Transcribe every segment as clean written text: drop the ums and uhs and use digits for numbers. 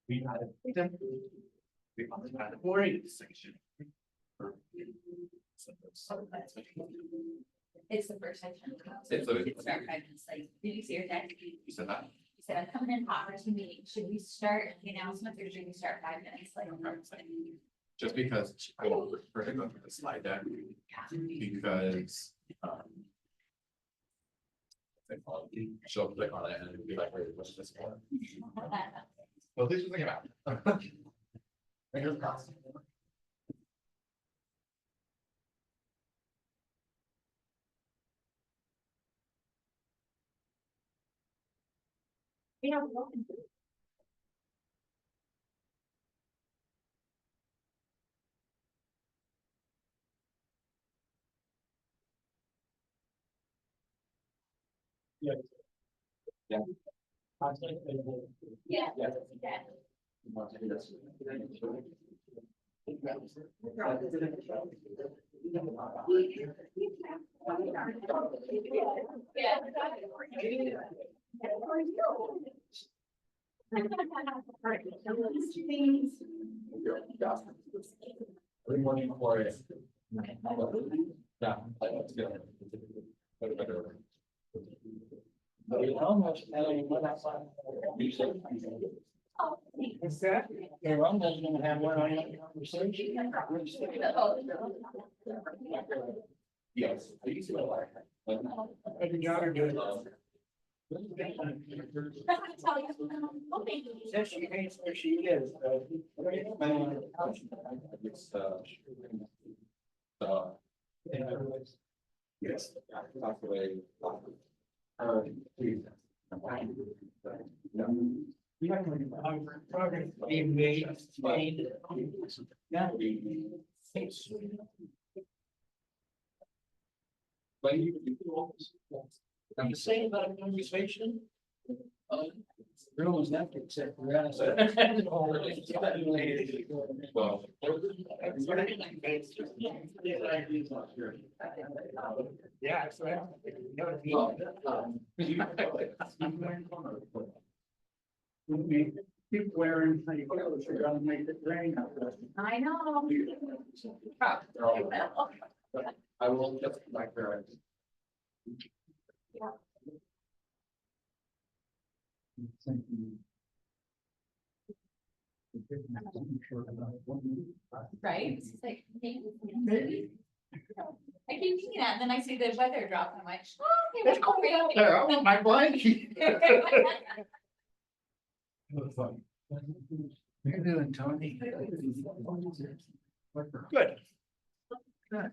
We had a boring section. It's the first section. It's the- It's about 5 minutes late. Did you see your text? You said that? He said, I'm coming in hot for 2 meetings. Should we start the announcement or should we start 5 minutes late? Just because I will prefer to go through the slide deck because. She'll click on it and it'll be like, wait, what's this for? Well, this was thinking about. Fingers crossed. Yeah. Yeah. Yeah. Yeah. Good morning, Gloria. Yeah, let's go. Almost, what's that? They're almost gonna have one on that conversation. Yes. I used to go like. Every daughter doing Says she hates where she is. It's, yes, that's the way. Please. Progress being made. Yeah. But you. I'm saying about a conversation. Everyone's not except for us. Well. Yeah, that's right. Keep wearing, how you go, you're gonna make it rain. I know. I will just like her. Right? It's like, I keep thinking that, and then I see the weather drop, and I'm like, oh, okay, It's cold out there, I want my blankie. You're doing, Tony. Good. Yeah.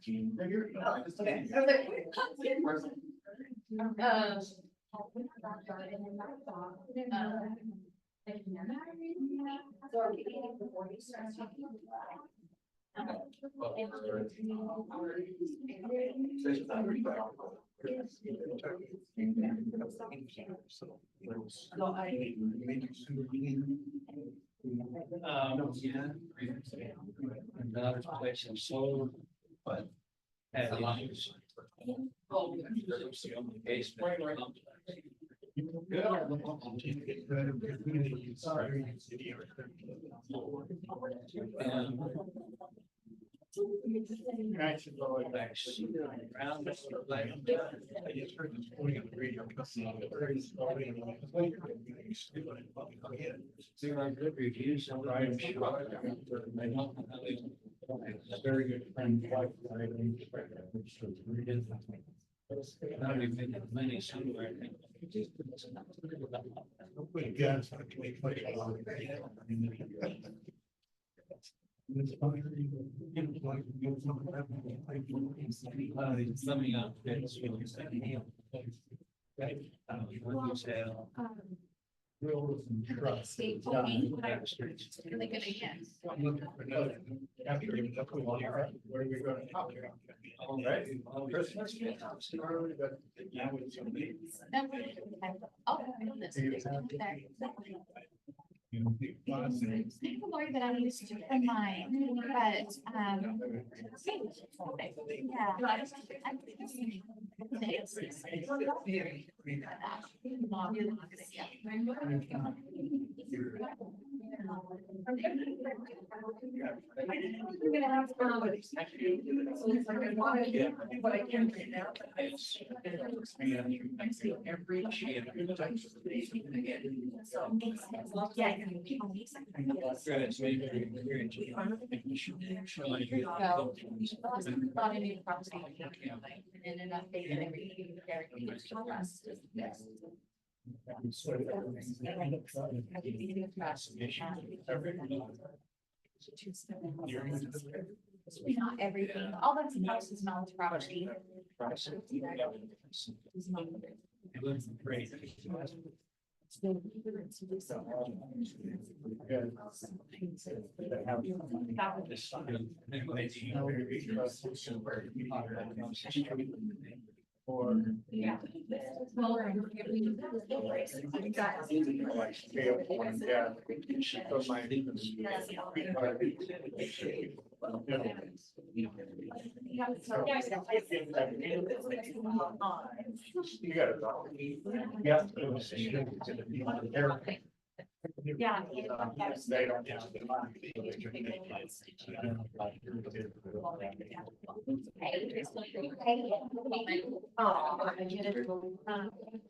Another place in Seoul, but. Had a lot of. I should go back. Around this like. I just heard this morning on the radio. Zero good reviews. So I'm sure. A very good friend. Not even many somewhere. Coming up. Right. Wills and trucks. State voting, but I was really good again. After you look at all your, where are we going to talk about? All right. Christmas. But now it's gonna be. Oh, I know this. Thank the Lord that I used to in mine, but, What I can right now. I see every shade. Yeah. Bought a new property. And ended up paying everything very not everything, all that's in house is knowledge property. Great. Or. Yeah. You got it. Yeah. Yeah. They don't have the money.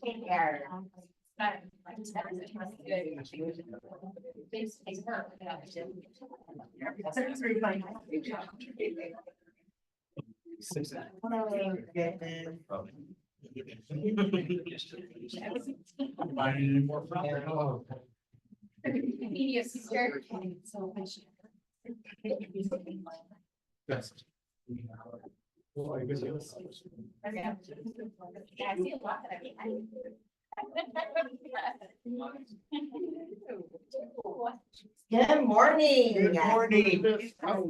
Take care. Finding more from there. Media sister. So much. Yes. Well, I guess it was. Yeah, I see a lot that Good morning. Good morning. Oh,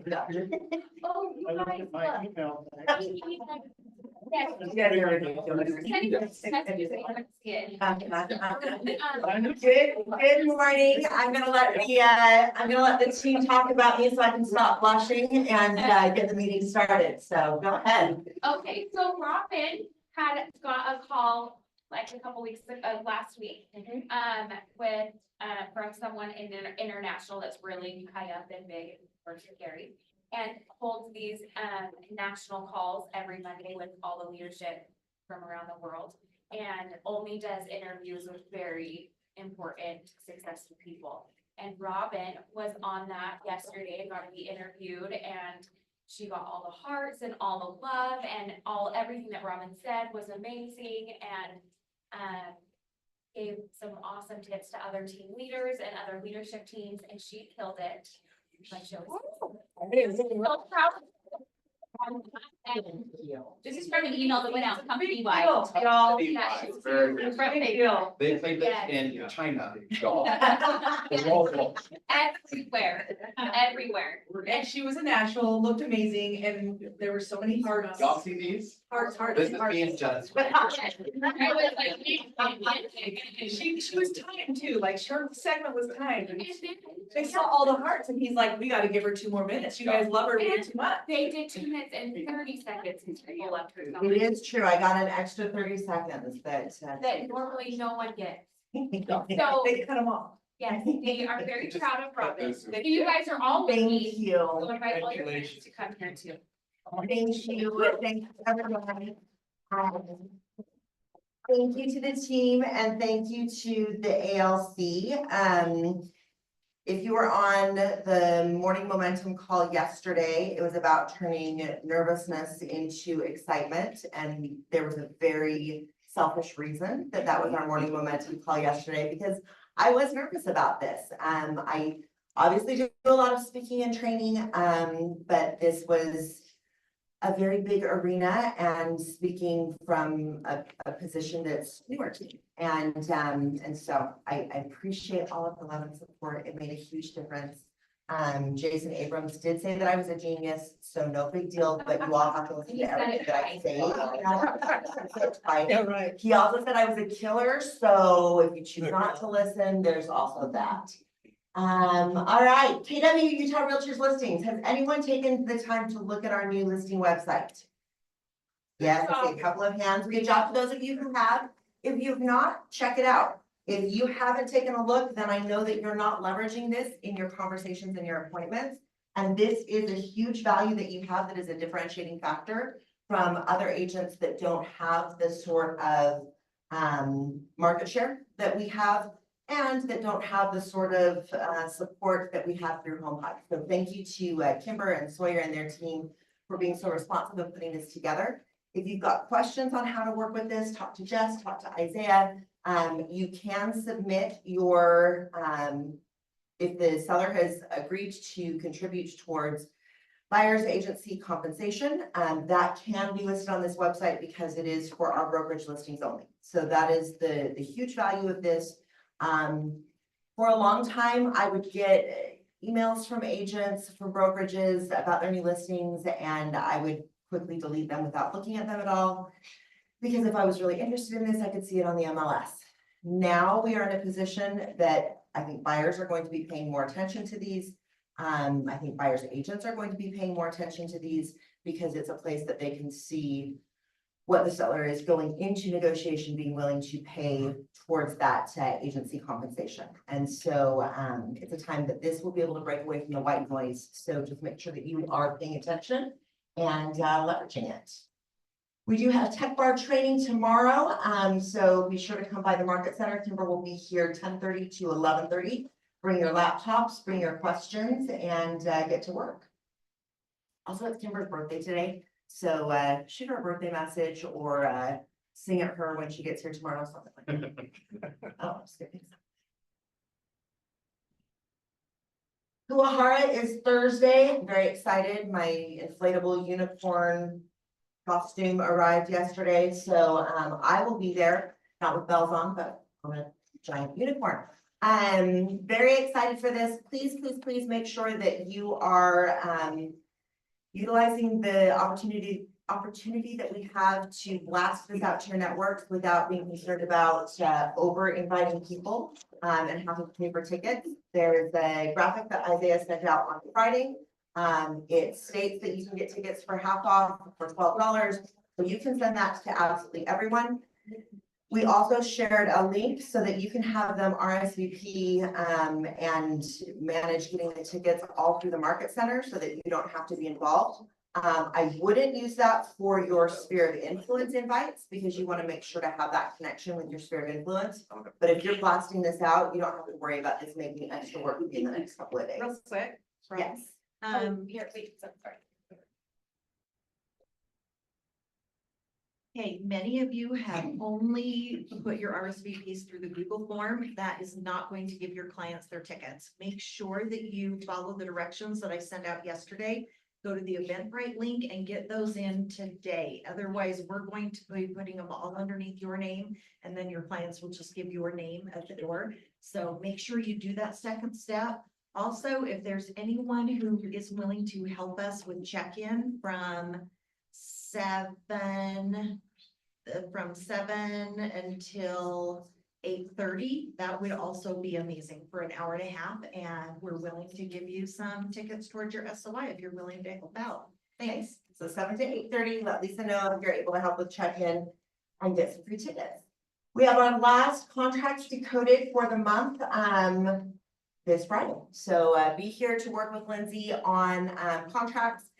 gosh. Oh, you I looked guys, at my look. email. Yeah, you're ridiculous. Good morning. I'm gonna let the team talk about me so I can stop blushing and get the meeting started. So go ahead. Okay, so Robin got a call like a couple weeks ago, last week, with, from someone international that's really high up and big for Gary. And holds these, national calls every Monday with all the leadership from around the world. And only does interviews with very important, successful people. And Robin was on that yesterday and got to be interviewed, and she got all the hearts and all the love, and everything that Robin said was amazing, and gave some awesome tips to other team leaders and other leadership teams, and she killed it. Like she was so proud. This is from an email that went out company wide. Y'all. Yeah, she's Very front page. They played this Yes. in China. Golf. Everywhere, everywhere. And she was a natural, looked amazing, and there were so many hearts. Y'all see these? Hearts, This is me and Jen's. I was like. She was timed too, like her segment was timed, and And then they saw all the hearts, and he's like, we gotta give her 2 more minutes, you guys love her way too much. they did 2 minutes and 30 seconds until you left her. It is true. I got an extra 30 seconds, but. That normally no one gets. They So, cut them off. yes, they are very proud of Robin. This is- You guys are all Thank lucky. So you. invite all your friends to come here too. Thank you. Thank you, everyone. Thank you to the team and thank you to the ALC. If you were on the morning momentum call yesterday, it was about turning nervousness into excitement. And there was a very selfish reason that was our morning momentum call yesterday, because I was nervous about this. I obviously do a lot of speaking and training, but this was a very big arena and speaking from a position that's newer to me. And so I appreciate all of the love and support. It made a huge difference. Jason Abrams did say that I was a genius, so no big deal, but you all have to listen He to said everything it that I say. Twice. Yeah, right. He also said I was a killer, so if you choose not to listen, there's also that. All right, KW Utah Realtors listings. Has anyone taken the time to look at our new listing website? Yes, I see a couple of hands. Good job to those of you who have. If you've not, check it out. If you haven't taken a look, then I know that you're not leveraging this in your conversations and your appointments. And this is a huge value that you have that is a differentiating factor from other agents that don't have the sort of market share that we have and that don't have the sort of support that we have through Home Hub. So thank you to Kimber and Sawyer and their team for being so responsive in putting this together. If you've got questions on how to work with this, talk to Jess, talk to Isaiah. You can submit your, if the seller has agreed to contribute towards buyer's agency compensation, that can be listed on this website because it is for our brokerage listings only. So that is the huge value of this. For a long time, I would get emails from agents, from brokerages about their new listings, and I would quickly delete them without looking at them at all. Because if I was really interested in this, I could see it on the MLS. Now we are in a position that I think buyers are going to be paying more attention to these. I think buyers agents are going to be paying more attention to these because it's a place that they can see what the seller is going into negotiation, being willing to pay towards that agency compensation. And so it's a time that this will be able to break away from the white noise. So just make sure that you are paying attention and leveraging it. We do have tech bar training tomorrow, so be sure to come by the Market Center. Kimber will be here 10:30 to 11:30. Bring your laptops, bring your questions, and get to work. Also, it's Kimber's birthday today, so shoot her a birthday message or sing at her when she gets here tomorrow, something like that. Oh, just kidding. Kuahara is Thursday. I'm very excited. My inflatable unicorn costume arrived yesterday, so I will be there, not with bells on, but on a giant unicorn. I'm very excited for this. Please, please, please make sure that you are utilizing the opportunity that we have to blast this out to your networks without being concerned about over inviting people and having to pay for tickets. There's a graphic that Isaiah sent out on Friday. It states that you can get tickets for half off for $12. So you can send that to absolutely everyone. We also shared a link so that you can have them RSVP and manage getting the tickets all through the Market Center so that you don't have to be involved. I wouldn't use that for your Sphere of Influence invites because you want to make sure to have that connection with your Sphere of Influence. But if you're blasting this out, you don't have to worry about this making extra work in the next couple of days. Real quick. Yes. Here, wait, so sorry. Okay, many of you have only put your RSVPs through the Google form. That is not going to give your clients their tickets. Make sure that you follow the directions that I sent out yesterday. Go to the Eventbrite link and get those in today. Otherwise, we're going to be putting them all underneath your name, and then your clients will just give your name at the door. So make sure you do that second step. Also, if there's anyone who is willing to help us with check-in from 7 until 8:30, that would also be amazing for an hour and a half. And we're willing to give you some tickets towards your SOI if you're willing to help out. Thanks. So 7 to 8:30, let Lisa know if you're able to help with check-in and get some free tickets. We have our last contract decoded for the month this Friday. So be here to work with Lindsay on contracts.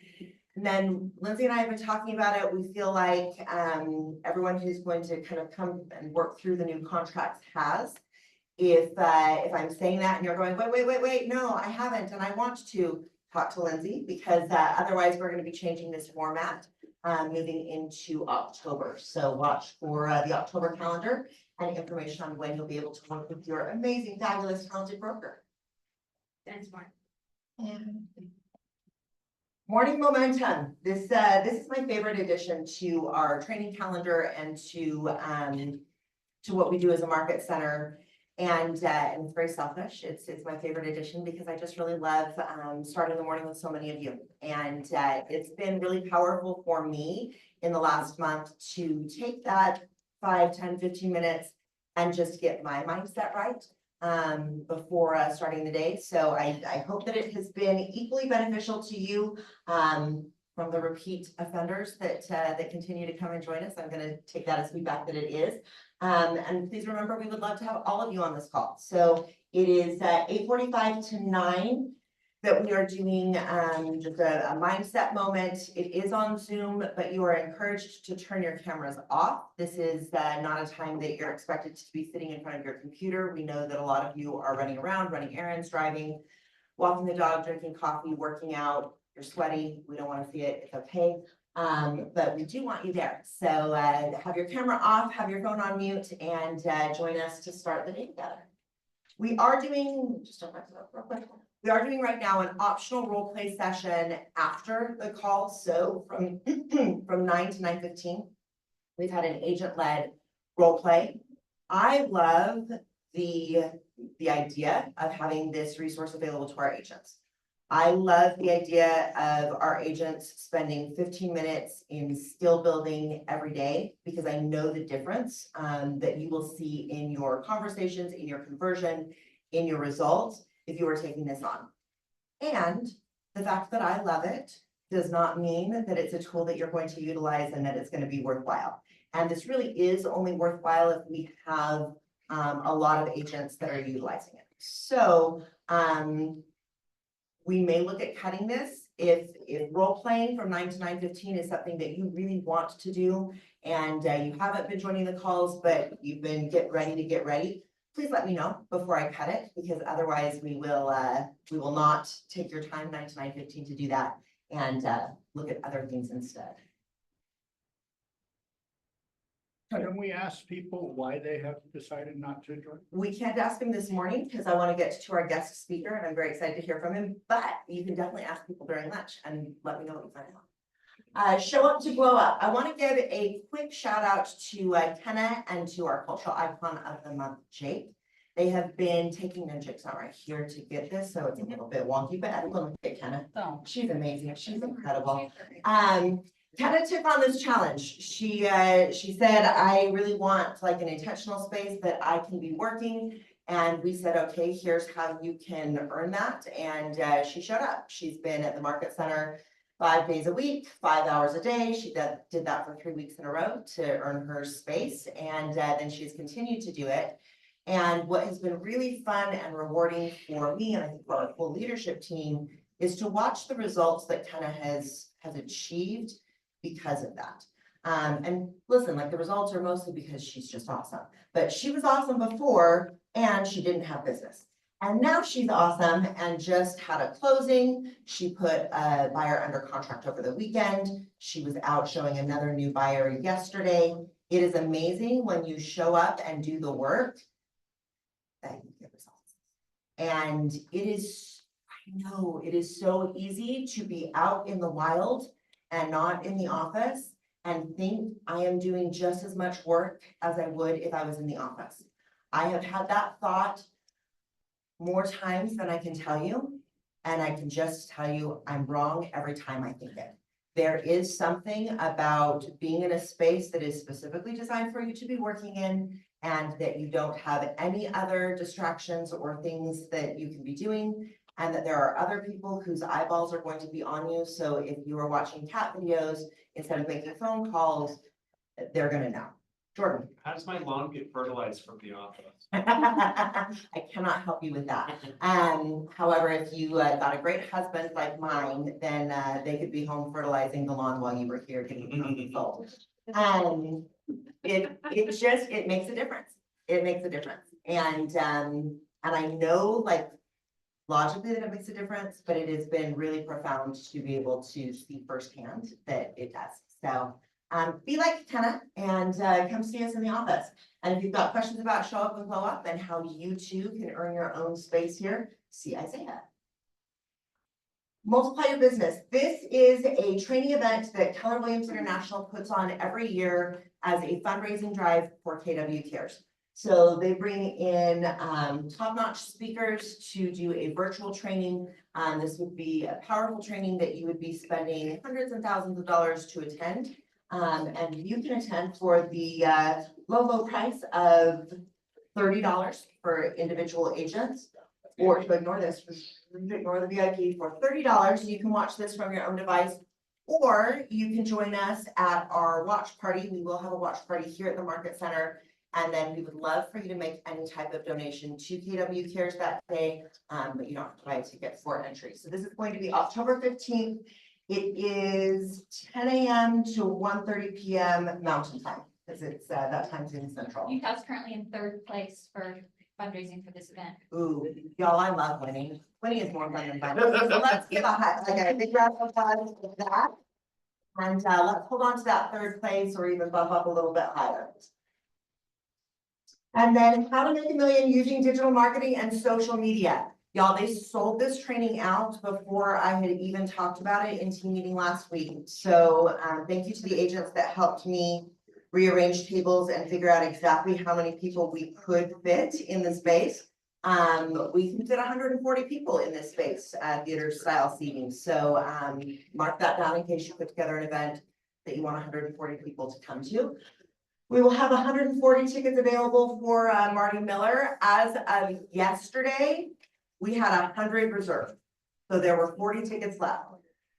And then Lindsay and I have been talking about it. We feel like everyone who's going to kind of come and work through the new contracts has. If I'm saying that and you're going, wait, no, I haven't, and I want to talk to Lindsay because otherwise we're going to be changing this format moving into October. So watch for the October calendar and information on when you'll be able to work with your amazing, fabulous, talented broker. Thanks, Mark. Morning Momentum. This is my favorite addition to our training calendar and to what we do as a Market Center. And it's very selfish. It's my favorite edition because I just really love, starting the morning with so many of you. And, it's been really powerful for me in the last month to take that 5, 10, 15 minutes and just get my mindset right, before, starting the day. So I hope that it has been equally beneficial to you, from the repeat offenders that continue to come and join us. I'm gonna take that as feedback that it is. And please remember, we would love to have all of you on this call. So it is 8:45 to 9 that we are doing just a mindset moment. It is on Zoom, but you are encouraged to turn your cameras off. This is not a time that you're expected to be sitting in front of your computer. We know that a lot of you are running around, running errands, driving, walking the dog, drinking coffee, working out. You're sweaty. We don't want to see it. It's okay. But we do want you there. So have your camera off, have your phone on mute, and join us to start the day together. We are doing, just don't mess it up real quick. We are doing right now an optional role play session after the call. So from, from 9 to 9:15, we've had an agent-led role play. I love the idea of having this resource available to our agents. I love the idea of our agents spending 15 minutes in skill building every day because I know the difference that you will see in your conversations, in your conversion, in your results if you are taking this on. And the fact that I love it does not mean that it's a tool that you're going to utilize and that it's going to be worthwhile. And this really is only worthwhile if we have a lot of agents that are utilizing it. So we may look at cutting this if role playing from 9 to 9:15 is something that you really want to do and you haven't been joining the calls, but you've been get ready. Please let me know before I cut it, because otherwise we will not take your time 9 to 9:15 to do that and look at other things instead. Can we ask people why they have decided not to join? We can't ask him this morning because I want to get to our guest speaker and I'm very excited to hear from him, but you can definitely ask people during lunch and let me know what you find out. Show up to glow up. I want to give a quick shout out to Kenna and to our cultural icon of the month, Jake. They have been taking their Jake's not right here to get this, so it's a little bit wonky, but I'm gonna look at Kenna. She's amazing. She's incredible. Kenna took on this challenge. She said, I really want like an intentional space that I can be working. And we said, okay, here's how you can earn that. And she showed up. She's been at the Market Center 5 days a week, 5 hours a day. She did that for 3 weeks in a row to earn her space. And then she's continued to do it. And what has been really fun and rewarding for me, and I think for our full leadership team, is to watch the results that Kenna has achieved because of that. And listen, like the results are mostly because she's just awesome, but she was awesome before and she didn't have business. And now she's awesome and just had a closing. She put a buyer under contract over the weekend. She was out showing another new buyer yesterday. It is amazing when you show up and do the work that you get results. And it is, I know it is so easy to be out in the wild and not in the office and think I am doing just as much work as I would if I was in the office. I have had that thought more times than I can tell you, and I can just tell you I'm wrong every time I think it. There is something about being in a space that is specifically designed for you to be working in and that you don't have any other distractions or things that you can be doing. And that there are other people whose eyeballs are going to be on you. So if you are watching cat videos, instead of making phone calls, they're gonna know. Jordan. How does my lawn get fertilized from the office? I cannot help you with that. However, if you got a great husband like mine, then they could be home fertilizing the lawn while you were here getting the consult. It makes a difference. It makes a difference. And I know like logically that it makes a difference, but it has been really profound to be able to see firsthand that it does. So be like Kenna and come see us in the office. And if you've got questions about Show Up and Glow Up and how you too can earn your own space here, see Isaiah. Multiply Your Business. This is a training event that Keller Williams International puts on every year as a fundraising drive for KW Cares. So they bring in top-notch speakers to do a virtual training. This would be a powerful training that you would be spending hundreds and thousands of dollars to attend. And you can attend for the low price of $30 for individual agents. Or to ignore this, ignore the VIP, for $30, you can watch this from your own device. Or you can join us at our watch party. We will have a watch party here at the Market Center. And then we would love for you to make any type of donation to KW Cares that day, but you don't have to buy a ticket for entry. So this is going to be October 15th. It is 10 a.m. to 1:30 p.m. Mountain Time, because it's that time's in Central. Utah's currently in third place for fundraising for this event. Ooh, y'all, I love winning. Winning is more fun than fundraising. So let's give a big round of applause for that. And let's hold on to that third place or even bump up a little bit higher. And then how to make $1 million using digital marketing and social media. Y'all, they sold this training out before I had even talked about it in team meeting last week. So thank you to the agents that helped me rearrange tables and figure out exactly how many people we could fit in the space. We can fit 140 people in this space, theater style seating. So mark that down in case you put together an event that you want 140 people to come to. We will have 140 tickets available for Marty Miller. As of yesterday, we had 100 reserved. So there were 40 tickets left.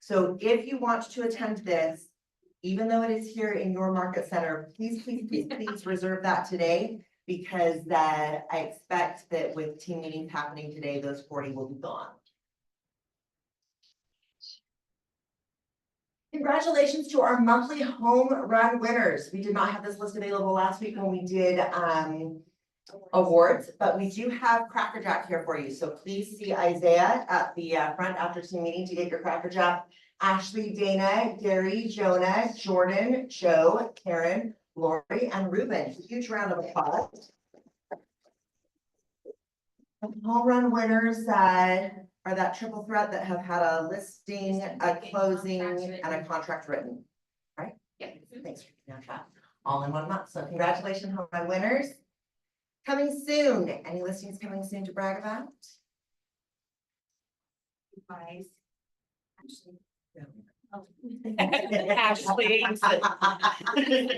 So if you want to attend this, even though it is here in your Market Center, please reserve that today, because I expect that with team meetings happening today, those 40 will be gone. Congratulations to our monthly home run winners. We did not have this list available last week when we did awards, but we do have Cracker Jack here for you. So please see Isaiah at the front after team meeting to get your Cracker Jack. Ashley, Dana, Gary, Jonah, Jordan, Joe, Karen, Lori, and Ruben. Huge round of applause. Home run winners are that triple threat that have had a listing, a closing, and a contract written. Right? Yeah. Thanks for keeping on track. All in 1 month. So congratulations, home run winners. Coming soon. Any listings coming soon to brag about? Guys. Ashley.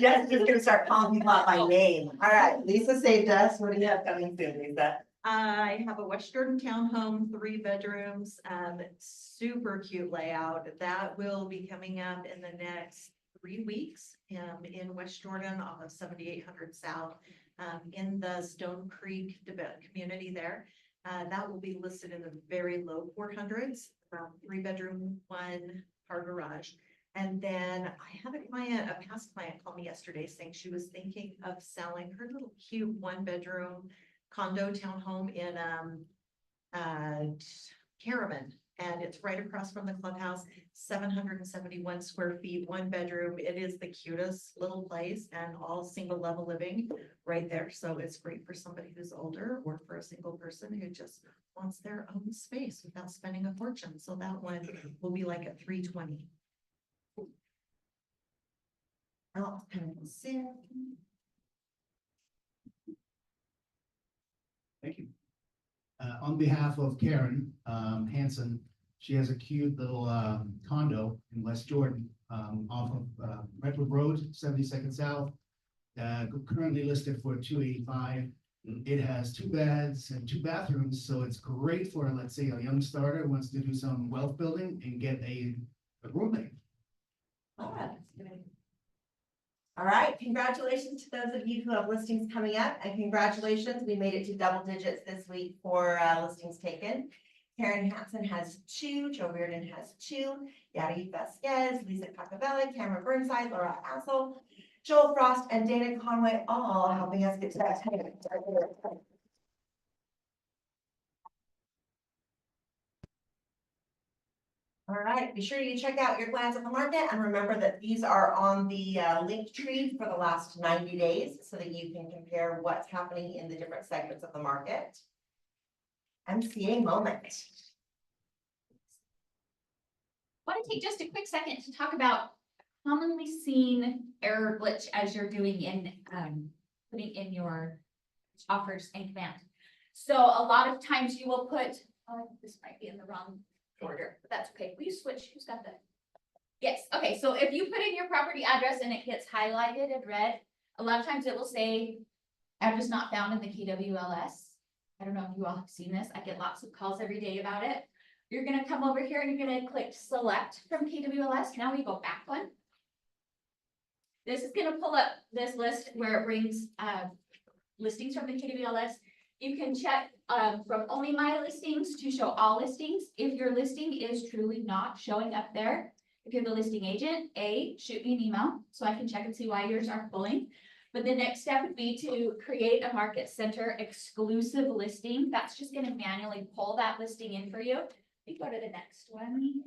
Yes, just gonna start calling people out by name. All right, Lisa saved us. What do you have coming soon, Lisa? I have a West Jordan townhome, 3 bedrooms, super cute layout. That will be coming up in the next 3 weeks, in West Jordan off of 7800 South, in the Stone Creek community there. That will be listed in the very low 400s, 3-bedroom, 1-car garage. And then I had a past client call me yesterday saying she was thinking of selling her little cute 1-bedroom condo townhome in Caravan, and it's right across from the clubhouse, 771 square feet, 1 bedroom. It is the cutest little place and all single level living right there. So it's great for somebody who's older or for a single person who just wants their own space without spending a fortune. So that one will be like at 320. Oh, coming soon. Thank you. On behalf of Karen Hanson, she has a cute little condo in West Jordan off of Redwood Road, 72nd South. Currently listed for $285. It has 2 beds and 2 bathrooms, so it's great for, let's say, a young starter who wants to do some wealth building and get a roommate. All right, congratulations to those of you who have listings coming up, and congratulations, we made it to double digits this week for listings taken. Karen Hansen has 2, Joe Reardon has 2, Yadi Vasquez, Lisa Cacabella, Cameron Burnside, Laura Assel, Joel Frost, and Dana Conway, all helping us get to that 10. All right, be sure you check out your plans at the market, and remember that these are on the link tree for the last 90 days so that you can compare what's happening in the different segments of the market. MCA moment. Want to take just a quick second to talk about commonly seen error glitch as you're doing in putting in your offers in command. So a lot of times you will put, oh, this might be in the wrong order, but that's okay. Will you switch? Who's got the? Yes, okay, so if you put in your property address and it gets highlighted in red, a lot of times it will say address not found in the KWLS. I don't know if you all have seen this. I get lots of calls every day about it. You're gonna come over here and you're gonna click select from KWLS. Now we go back one. This is gonna pull up this list where it brings listings from the KWLS. You can check from only my listings to show all listings. If your listing is truly not showing up there, if you're the listing agent, shoot me an email so I can check and see why yours aren't pulling. But the next step would be to create a Market Center exclusive listing. That's just gonna manually pull that listing in for you. We go to the next one.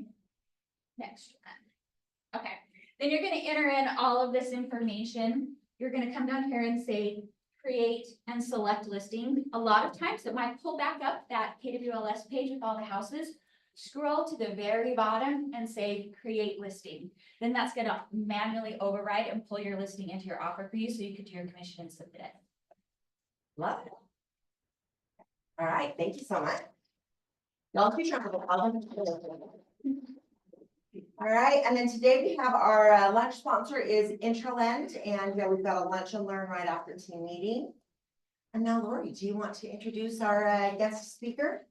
Next one. Okay, then you're gonna enter in all of this information. You're gonna come down here and say, create and select listing. A lot of times it might pull back up that KWLS page with all the houses. Scroll to the very bottom and say, create listing. Then that's gonna manually override and pull your listing into your offer for you so you could do your commission and submit it. Love it. All right, thank you so much. Y'all keep track of all. All right, and then today we have our lunch sponsor is Intralend, and we've got a lunch and learn right after team meeting. And now Lori, do you want to introduce our guest speaker?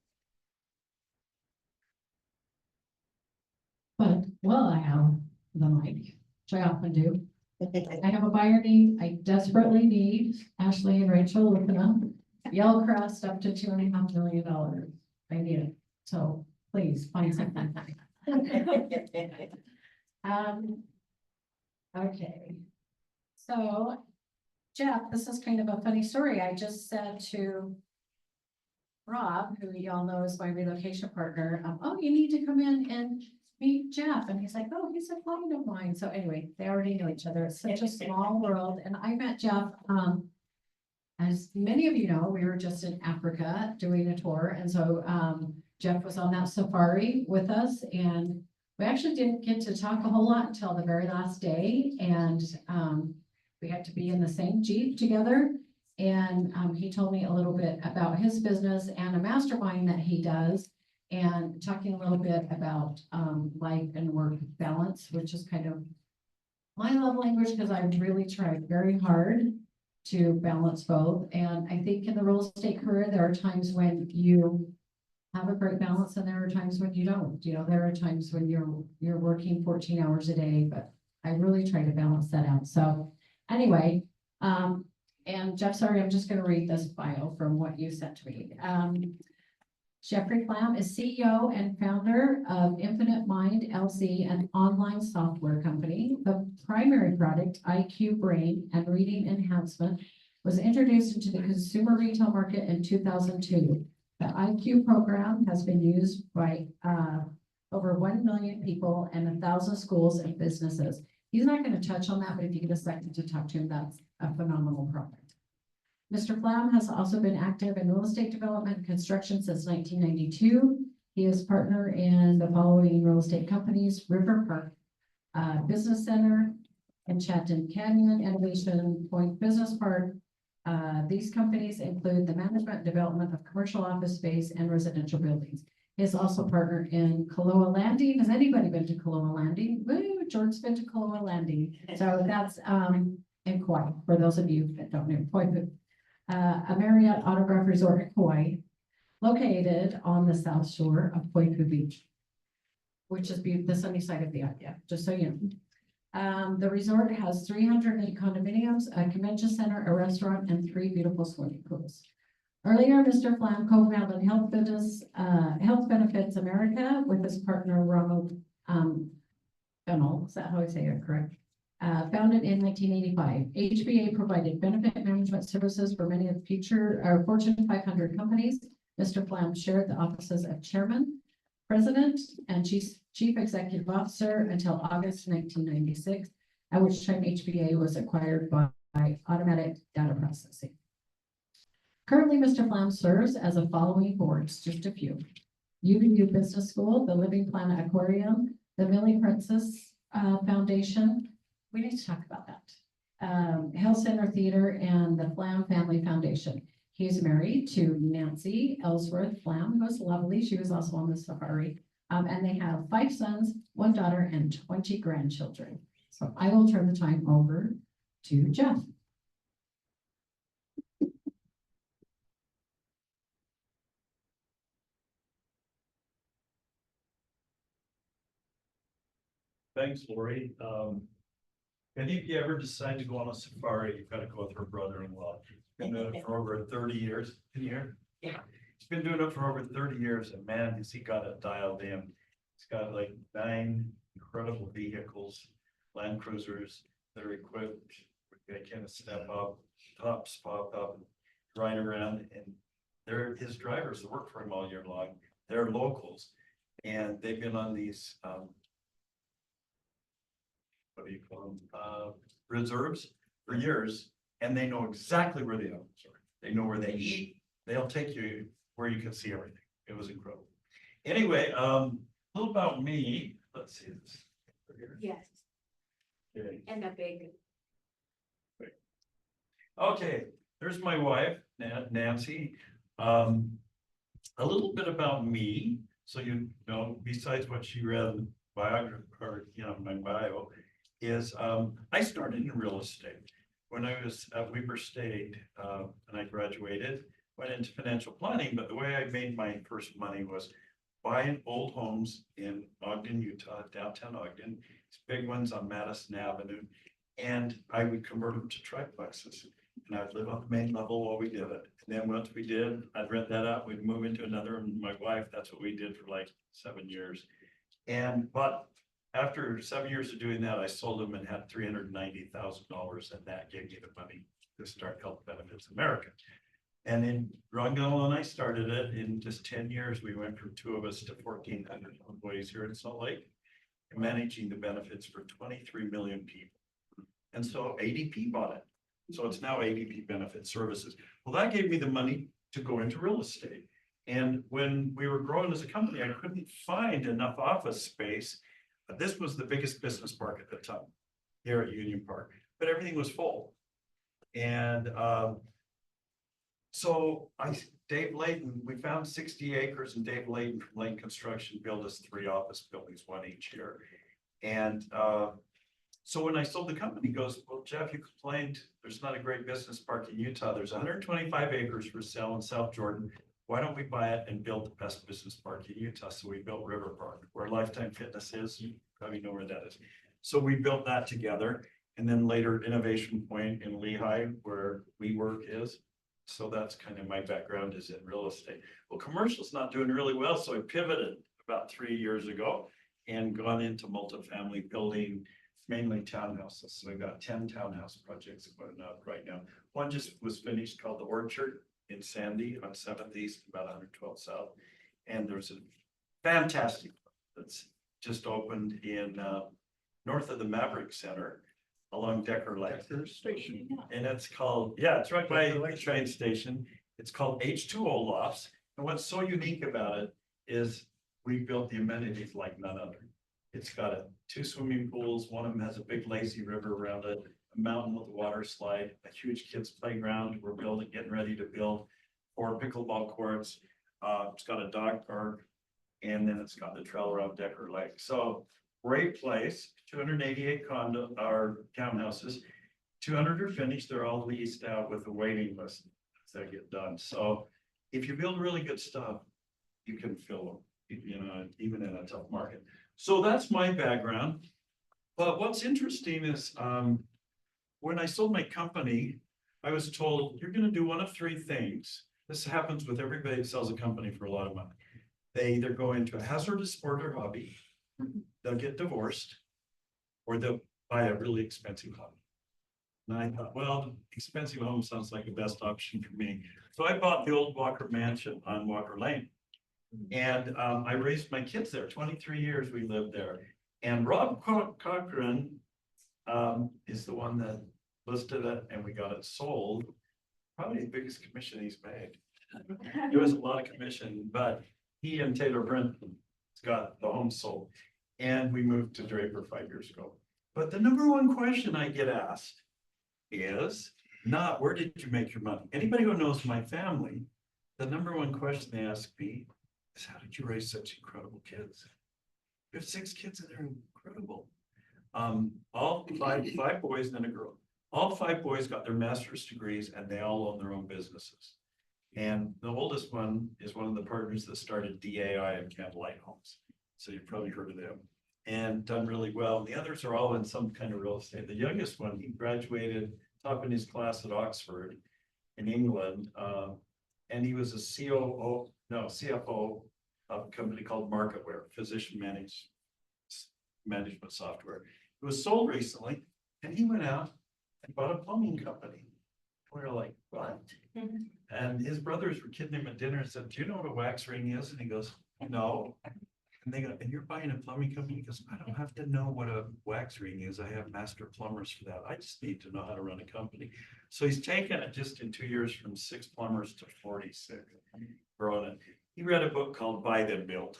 But, well, I have the mic, which I often do. I have a buyer need, I desperately need Ashley and Rachel looking up. Yellowcrest up to $2.5 million. I need it. So please find something. Okay. So Jeff, this is kind of a funny story. I just said to Rob, who y'all know is my relocation partner, oh, you need to come in and meet Jeff. And he's like, oh, he's a client of mine. So anyway, they already know each other. It's such a small world. And I met Jeff, as many of you know, we were just in Africa doing a tour. And so Jeff was on that safari with us, and we actually didn't get to talk a whole lot until the very last day. And we had to be in the same Jeep together. And he told me a little bit about his business and a mastermind that he does, and talking a little bit about life and work balance, which is kind of my love language, because I've really tried very hard to balance both. And I think in the real estate career, there are times when you have a great balance and there are times when you don't. You know, there are times when you're working 14 hours a day, but I really try to balance that out. So anyway, and Jeff, sorry, I'm just going to read this bio from what you sent to me. Jeffrey Flam is CEO and founder of Infinite Mind LC, an online software company. The primary product, IQ Brain and Reading Enhancement, was introduced into the consumer retail market in 2002. The IQ program has been used by over 1 million people and 1,000 schools and businesses. He's not going to touch on that, but if you get a second to talk to him, that's a phenomenal product. Mr. Flam has also been active in real estate development and construction since 1992. He is partner in the following real estate companies: River Park Business Center, Enchanted Canyon Innovation Point Business Park. These companies include the management and development of commercial office space and residential buildings. He is also partner in Kaloa Landing. Has anybody been to Kaloa Landing? Woo, George's been to Kaloa Landing. So that's in Kauai, for those of you that don't know. A Marriott Autograph Resort in Kauai, located on the south shore of Poipu Beach, which is the sunny side of the island, just so you know. The resort has 308 condominiums, a convention center, a restaurant, and 3 beautiful swimming pools. Earlier, Mr. Flam co-founded Health Benefits America with his partner Ronald Fennell. Is that how I say it correct? Founded in 1985, HBA provided benefit management services for many of the Fortune 500 companies. Mr. Flam shared the offices of chairman, president, and chief executive officer until August 1996, at which time HBA was acquired by Automatic Data Processing. Currently, Mr. Flam serves as the following boards, just a few: UVU Business School, the Living Planet Aquarium, the Millie Princess Foundation. We need to talk about that. Health Center Theater and the Flam Family Foundation. He's married to Nancy Ellsworth Flam, who's lovely. She was also on the safari. And they have 5 sons, 1 daughter, and 20 grandchildren. So I will turn the time over to Jeff. Thanks, Lori. Any of you ever decide to go on a safari, you've got to go with her brother-in-law. He's been doing it for over 30 years. Can you hear? Yeah. He's been doing it for over 30 years, and man, has he got it dialed in. He's got like 9 incredible vehicles, Land Cruisers that are equipped. They kind of step up, tops pop up, ride around, and they're his drivers that work for him all year long. They're locals, and they've been on these what do you call them, reserves for years, and they know exactly where they are. Sorry, they know where they eat. They'll take you where you can see everything. It was incredible. Anyway, a little about me. Let's see this. Yes, Okay. and the big. Okay, there's my wife, Nancy. A little bit about me, so you know, besides what she read biography, or my bio, is I started in real estate when I was at Weber State, and I graduated, went into financial planning. But the way I made my first money was buying old homes in Ogden, Utah, downtown Ogden, these big ones on Madison Avenue, and I would convert them to triplexes. And I'd live on the main level while we did it. And then once we did, I'd rent that out, we'd move into another, and my wife, that's what we did for like 7 years. But after 7 years of doing that, I sold them and had $390,000, and that gave me the money to start Health Benefits America. And then Ron Gunnell and I started it in just 10 years. We went from 2 of us to 1,400 employees here in Salt Lake, and managing the benefits for 23 million people. And so ADP bought it. So it's now ADP Benefit Services. Well, that gave me the money to go into real estate. And when we were growing as a company, I couldn't find enough office space. This was the biggest business park at the time here at Union Park, but everything was full. And so Dave Layton, we found 60 acres, and Dave Layton from Layton Construction built us 3 office buildings, 1 each year. And so when I sold the company, he goes, well, Jeff, you complained there's not a great business park in Utah. There's 125 acres for sale in South Jordan. Why don't we buy it and build the best business park in Utah? So we built River Park, where Lifetime Fitness is. You probably know where that is. So we built that together. And then later Innovation Point in Lehi, where WeWork is. So that's kind of my background, is in real estate. Well, commercial's not doing really well. So I pivoted about 3 years ago and gone into multifamily building, mainly townhouses. So I've got 10 townhouse projects going up right now. One just was finished called The Orchard in Sandy on 7th East, about 112 South. And there's a fantastic that's just opened in north of the Maverick Center along Decker Lake. Station. And it's called, yeah, it's right by the train station. It's called H2O Lofts. And what's so unique about it is we built the amenities like none other. It's got 2 swimming pools. One of them has a big lazy river around it, a mountain with a water slide, a huge kids playground. We're getting ready to build 4 pickleball courts. It's got a dog park, and then it's got the trail around Decker Lake. So great place, 288 condo or townhouses. 200 are finished. They're all leased out with a waiting list as they get done. So if you build really good stuff, you can fill them, even in a tough market. So that's my background. But what's interesting is when I sold my company, I was told you're going to do one of 3 things. This happens with everybody that sells a company for a lot of money. They either go into a hazardous sport or hobby, they'll get divorced, or they'll buy a really expensive home. And I thought, well, expensive home sounds like the best option for me. So I bought the old Walker Mansion on Walker Lane. And I raised my kids there. 23 years we lived there. And Rob Cochran is the one that listed it, and we got it sold. Probably the biggest commission he's made. It was a lot of commission, but he and Taylor Brenton got the home sold. And we moved to Draper 5 years ago. But the #1 question I get asked is, Not, where did you make your money? Anybody who knows my family, the number one question they ask me is, how did you raise such incredible kids? We have 6 kids and they're incredible. All five boys and a girl. All 5 boys got their master's degrees and they all own their own businesses. And the oldest one is one of the partners that started DAI and Candlelight Homes. So you've probably heard of them and done really well. The others are all in some kind of real estate. The youngest one, he graduated top in his class at Oxford in England. And he was a CFO of a company called Marketware, physician management software. It was sold recently and he went out and bought a plumbing company. We were like, what? And his brothers were kidding him at dinner and said, do you know what a wax ring is? And he goes, no. And they go, and you're buying a plumbing company? He goes, I don't have to know what a wax ring is. I have master plumbers for that. I just need to know how to run a company. So he's taken it just in 2 years from 6 plumbers to 46. Growing it. He read a book called Buy Then Build.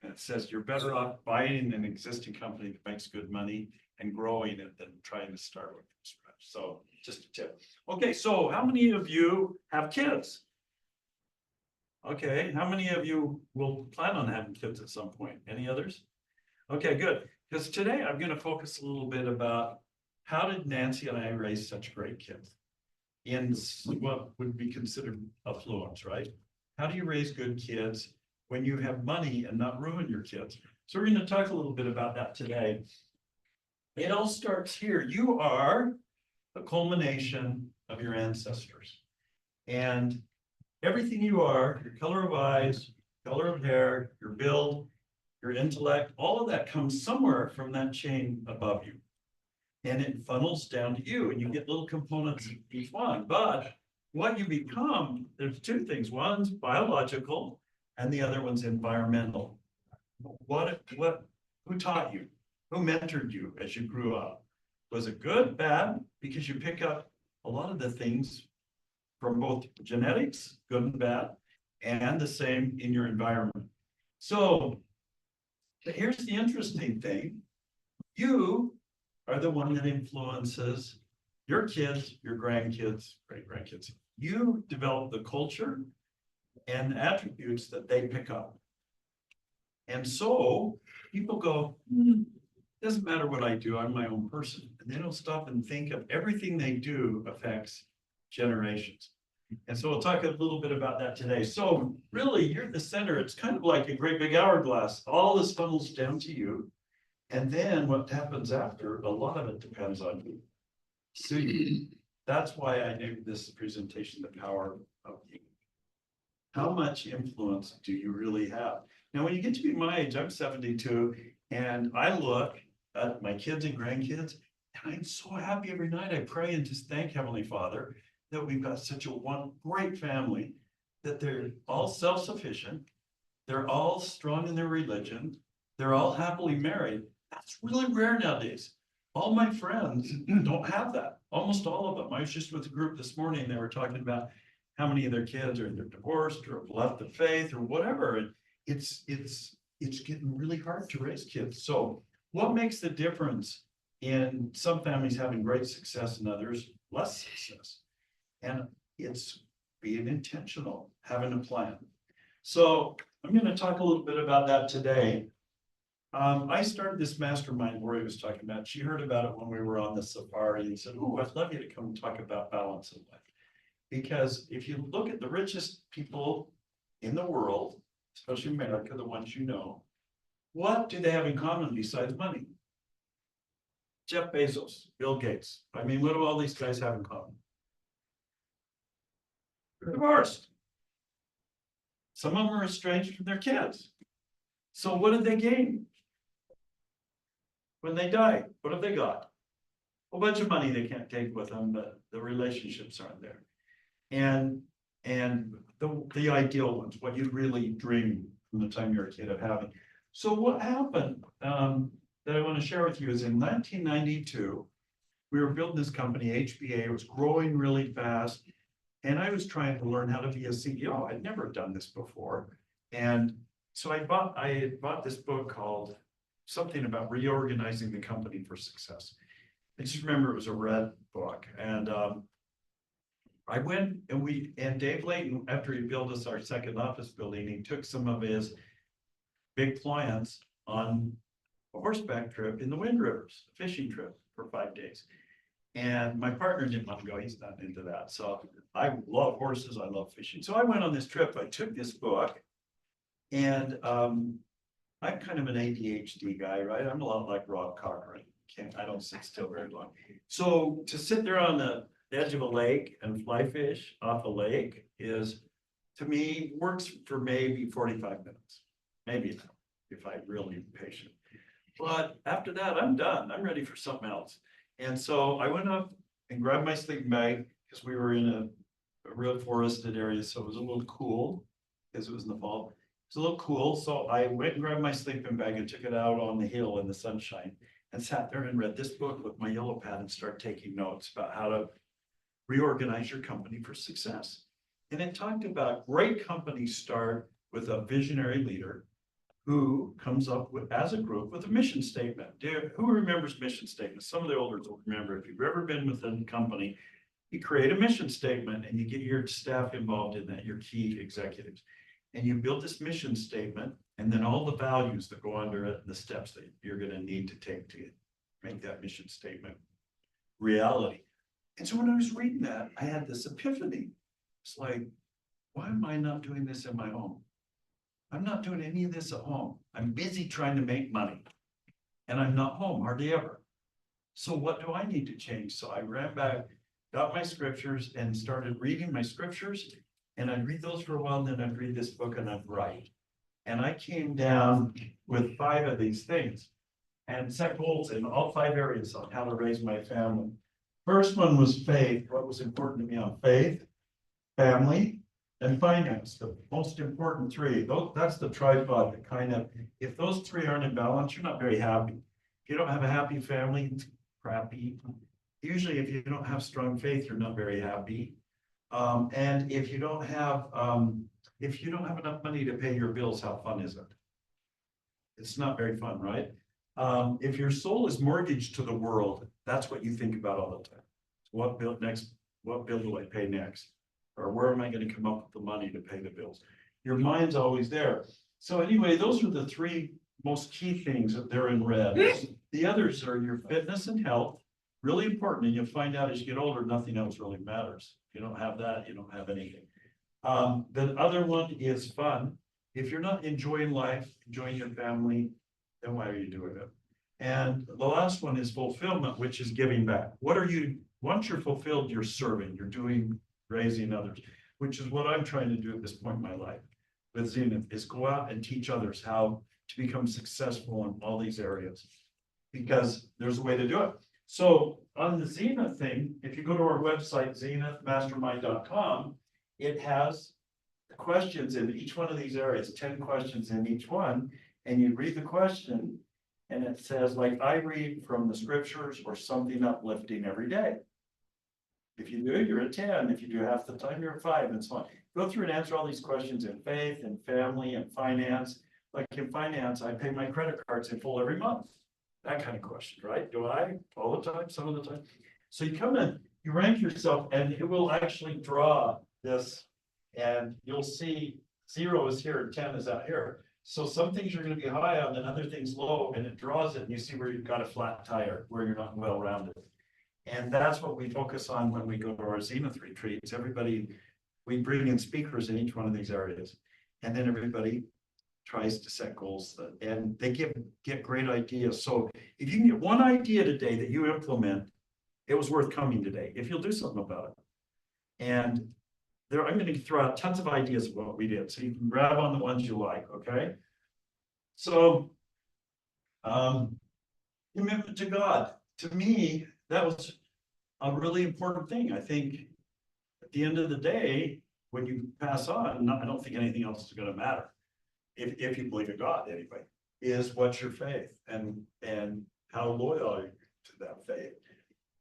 And it says you're better off buying an existing company that makes good money and growing it than trying to start with from scratch. So just a tip. Okay, so how many of you have kids? Okay, how many of you will plan on having kids at some point? Any others? Okay, good. Because today I'm going to focus a little bit about how did Nancy and I raise such great kids in what would be considered affluence, right? How do you raise good kids when you have money and not ruin your kids? So we're going to talk a little bit about that today. It all starts here. You are a culmination of your ancestors. And everything you are, your color of eyes, color of hair, your build, your intellect, all of that comes somewhere from that chain above you. And it funnels down to you and you get little components of each one. But what you become, there's 2 things. One's biological and the other one's environmental. Who taught you? Who mentored you as you grew up? Was it good, bad? Because you pick up a lot of the things from both genetics, good and bad, and the same in your environment. So here's the interesting thing. You are the one that influences your kids, your grandkids, great-grandkids. You develop the culture and attributes that they pick up. And so people go, doesn't matter what I do, I'm my own person. And they don't stop and think of everything they do affects generations. And so we'll talk a little bit about that today. So really, you're the center. It's kind of like a great big hourglass. All this funnels down to you. And then what happens after, a lot of it depends on you. So that's why I named this presentation, The Power of You. How much influence do you really have? Now, when you get to be my age, I'm 72, and I look at my kids and grandkids, and I'm so happy every night. I pray and just thank Heavenly Father that we've got such a great family, that they're all self-sufficient, they're all strong in their religion, they're all happily married. That's really rare nowadays. All my friends don't have that, almost all of them. I was just with a group this morning, they were talking about how many of their kids are either divorced or have left the faith or whatever. And it's getting really hard to raise kids. So what makes the difference in some families having great success and others less success? And it's being intentional, having a plan. So I'm going to talk a little bit about that today. I started this mastermind Lori was talking about. She heard about it when we were on the safari and said, oh, I'd love you to come and talk about balance in life. Because if you look at the richest people in the world, especially America, the ones you know, what do they have in common besides money? Jeff Bezos, Bill Gates. I mean, what do all these guys have in common? They're divorced. Some of them are estranged from their kids. So what did they gain? When they die, what have they got? A bunch of money they can't take with them, but the relationships aren't there. And the ideal ones, what you really dream from the time you're a kid of having. So what happened that I want to share with you is in 1992, we were building this company, HBA. It was growing really fast. And I was trying to learn how to be a CEO. I'd never done this before. And so I had bought this book called something about reorganizing the company for success. I just remember it was a red book. And I went and Dave Layton, after he built us our second office building, he took some of his big clients on a horseback trip in the Wind Rivers, a fishing trip for 5 days. And my partner didn't want to go, he's not into that. So I love horses, I love fishing. So I went on this trip, I took this book. And I'm kind of an ADHD guy, right? I'm a lot like Rob Cochran. I don't sit still very long. So to sit there on the edge of a lake and fly fish off a lake is, to me, works for maybe 45 minutes. Maybe an hour, if I'm really patient. But after that, I'm done. I'm ready for something else. And so I went up and grabbed my sleeping bag because we were in a real forested area, so it was a little cool because it was in the fall. It's a little cool, so I went and grabbed my sleeping bag and took it out on the hill in the sunshine and sat there and read this book with my yellow pad and started taking notes about how to reorganize your company for success. And it talked about great companies start with a visionary leader who comes up with, as a group, with a mission statement. Who remembers mission statements? Some of the older will remember. If you've ever been with a company, you create a mission statement and you get your staff involved in that, your key executives. And you build this mission statement and then all the values that go under it, the steps that you're going to need to take to make that mission statement reality. And so when I was reading that, I had this epiphany. It's like, why am I not doing this in my home? I'm not doing any of this at home. I'm busy trying to make money and I'm not home hardly ever. So what do I need to change? So I ran back, got my scriptures and started reading my scriptures. And I'd read those for a while, and then I'd read this book and I'd write. And I came down with 5 of these things and set goals in all 5 areas on how to raise my family. First one was faith. What was important to me on faith, family, and finance, the most important 3. That's the tripod that kind of, if those 3 aren't in balance, you're not very happy. If you don't have a happy family, it's crappy. Usually if you don't have strong faith, you're not very happy. And if you don't have enough money to pay your bills, how fun is it? It's not very fun, right? If your soul is mortgaged to the world, that's what you think about all the time. What bill do I pay next? Or where am I going to come up with the money to pay the bills? Your mind's always there. So anyway, those are the 3 most key things that they're in red. The others are your fitness and health, really important. And you'll find out as you get older, nothing else really matters. If you don't have that, you don't have anything. The other one is fun. If you're not enjoying life, enjoying your family, then why are you doing it? And the last one is fulfillment, which is giving back. Once you're fulfilled, you're serving, you're doing, raising others, which is what I'm trying to do at this point in my life with Zenith, is go out and teach others how to become successful in all these areas, because there's a way to do it. So on the Zenith thing, if you go to our website, zenithmastermind.com, it has questions in each one of these areas, 10 questions in each one, and you read the question and it says, like, I read from the scriptures or something uplifting every day. If you do it, you're a 10. If you do half the time, you're a 5, and so on. Go through and answer all these questions in faith and family and finance. Like in finance, I pay my credit cards in full every month. That kind of question, right? Do I? All the time, some of the time. So you come in, you rank yourself, and it will actually draw this, and you'll see 0 is here and 10 is out here. So some things you're going to be high on and other things low, and it draws it, and you see where you've got a flat tire, where you're not well-rounded. And that's what we focus on when we go to our Zenith retreats. We bring in speakers in each one of these areas, and then everybody tries to set goals and they get great ideas. So if you can get one idea today that you implement, it was worth coming today, if you'll do something about it. And I'm going to throw out tons of ideas of what we did, so you can grab on the ones you like, okay? So, commitment to God. To me, that was a really important thing. I think at the end of the day, when you pass on, I don't think anything else is going to matter. If you believe in God, anyway, is what's your faith and how loyal are you to that faith?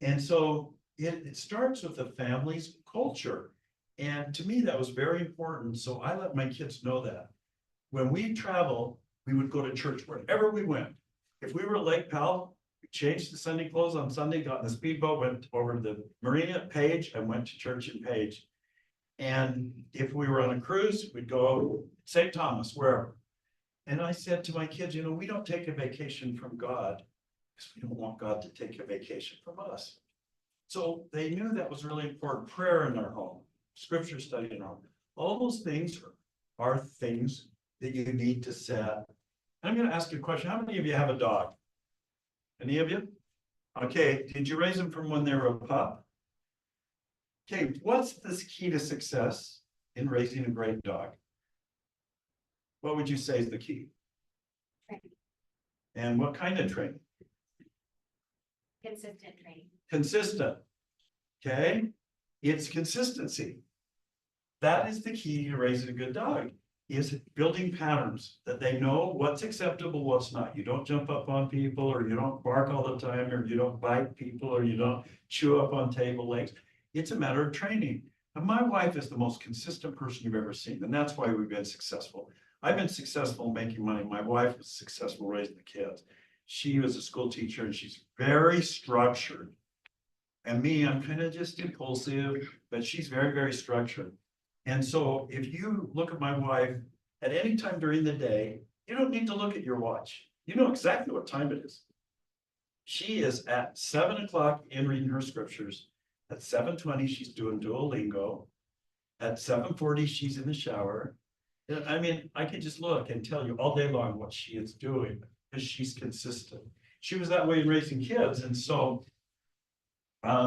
And so it starts with the family's culture. And to me, that was very important. So I let my kids know that. When we travel, we would go to church wherever we went. If we were at Lake Powell, we changed the Sunday clothes on Sunday, got in the speedboat, went over to the marina at Page and went to church in Page. And if we were on a cruise, we'd go St. Thomas, wherever. And I said to my kids, you know, we don't take a vacation from God because we don't want God to take a vacation from us. So they knew that was really important. Prayer in our home, scripture study in our home. All those things are things that you need to set. I'm going to ask you a question. How many of you have a dog? Any of you? Okay, did you raise them from when they were a pup? Okay, what's the key to success in raising a great dog? What would you say is the key? Training. And what kind of training? Consistent training. Consistent. Okay, it's consistency. That is the key to raising a good dog, is building patterns that they know what's acceptable, what's not. You don't jump up on people, or you don't bark all the time, or you don't bite people, or you don't chew up on table legs. It's a matter of training. And my wife is the most consistent person you've ever seen, and that's why we've been successful. I've been successful making money. My wife was successful raising the kids. She was a school teacher and she's very structured. And me, I'm kind of just impulsive, but she's very, very structured. And so if you look at my wife at any time during the day, you don't need to look at your watch. You know exactly what time it is. She is at 7 o'clock in reading her scriptures. At 7:20, she's doing Duolingo. At 7:40, she's in the shower. I mean, I could just look and tell you all day long what she is doing because she's consistent. She was that way in raising kids. And so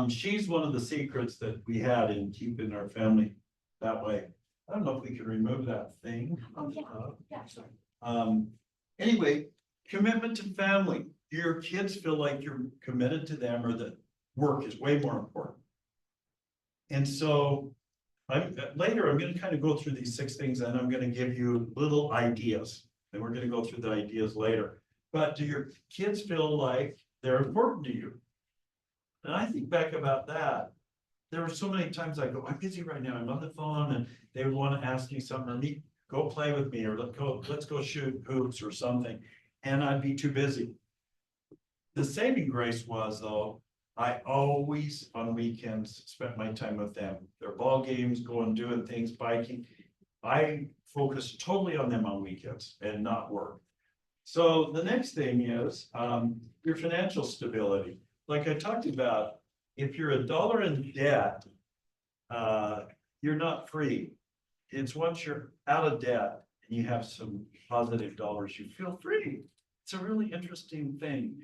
she's one of the secrets that we had in keeping our family that way. I don't know if we can remove that thing. Oh, yeah, sure. Anyway, commitment to family. Your kids feel like you're committed to them, or that work is way more important. And so later, I'm going to kind of go through these 6 things, and I'm going to give you little ideas. And we're going to go through the ideas later. But do your kids feel like they're important to you? And I think back about that. There were so many times I go, I'm busy right now, I'm on the phone, and they would want to ask me something, or go play with me, or let's go shoot hoops or something. And I'd be too busy. The saving grace was, though, I always on weekends spent my time with them. Their ball games, going, doing things, biking. I focus totally on them on weekends and not work. So the next thing is your financial stability. Like I talked about, if you're $1 in debt, you're not free. It's once you're out of debt and you have some positive dollars, you feel free. It's a really interesting thing.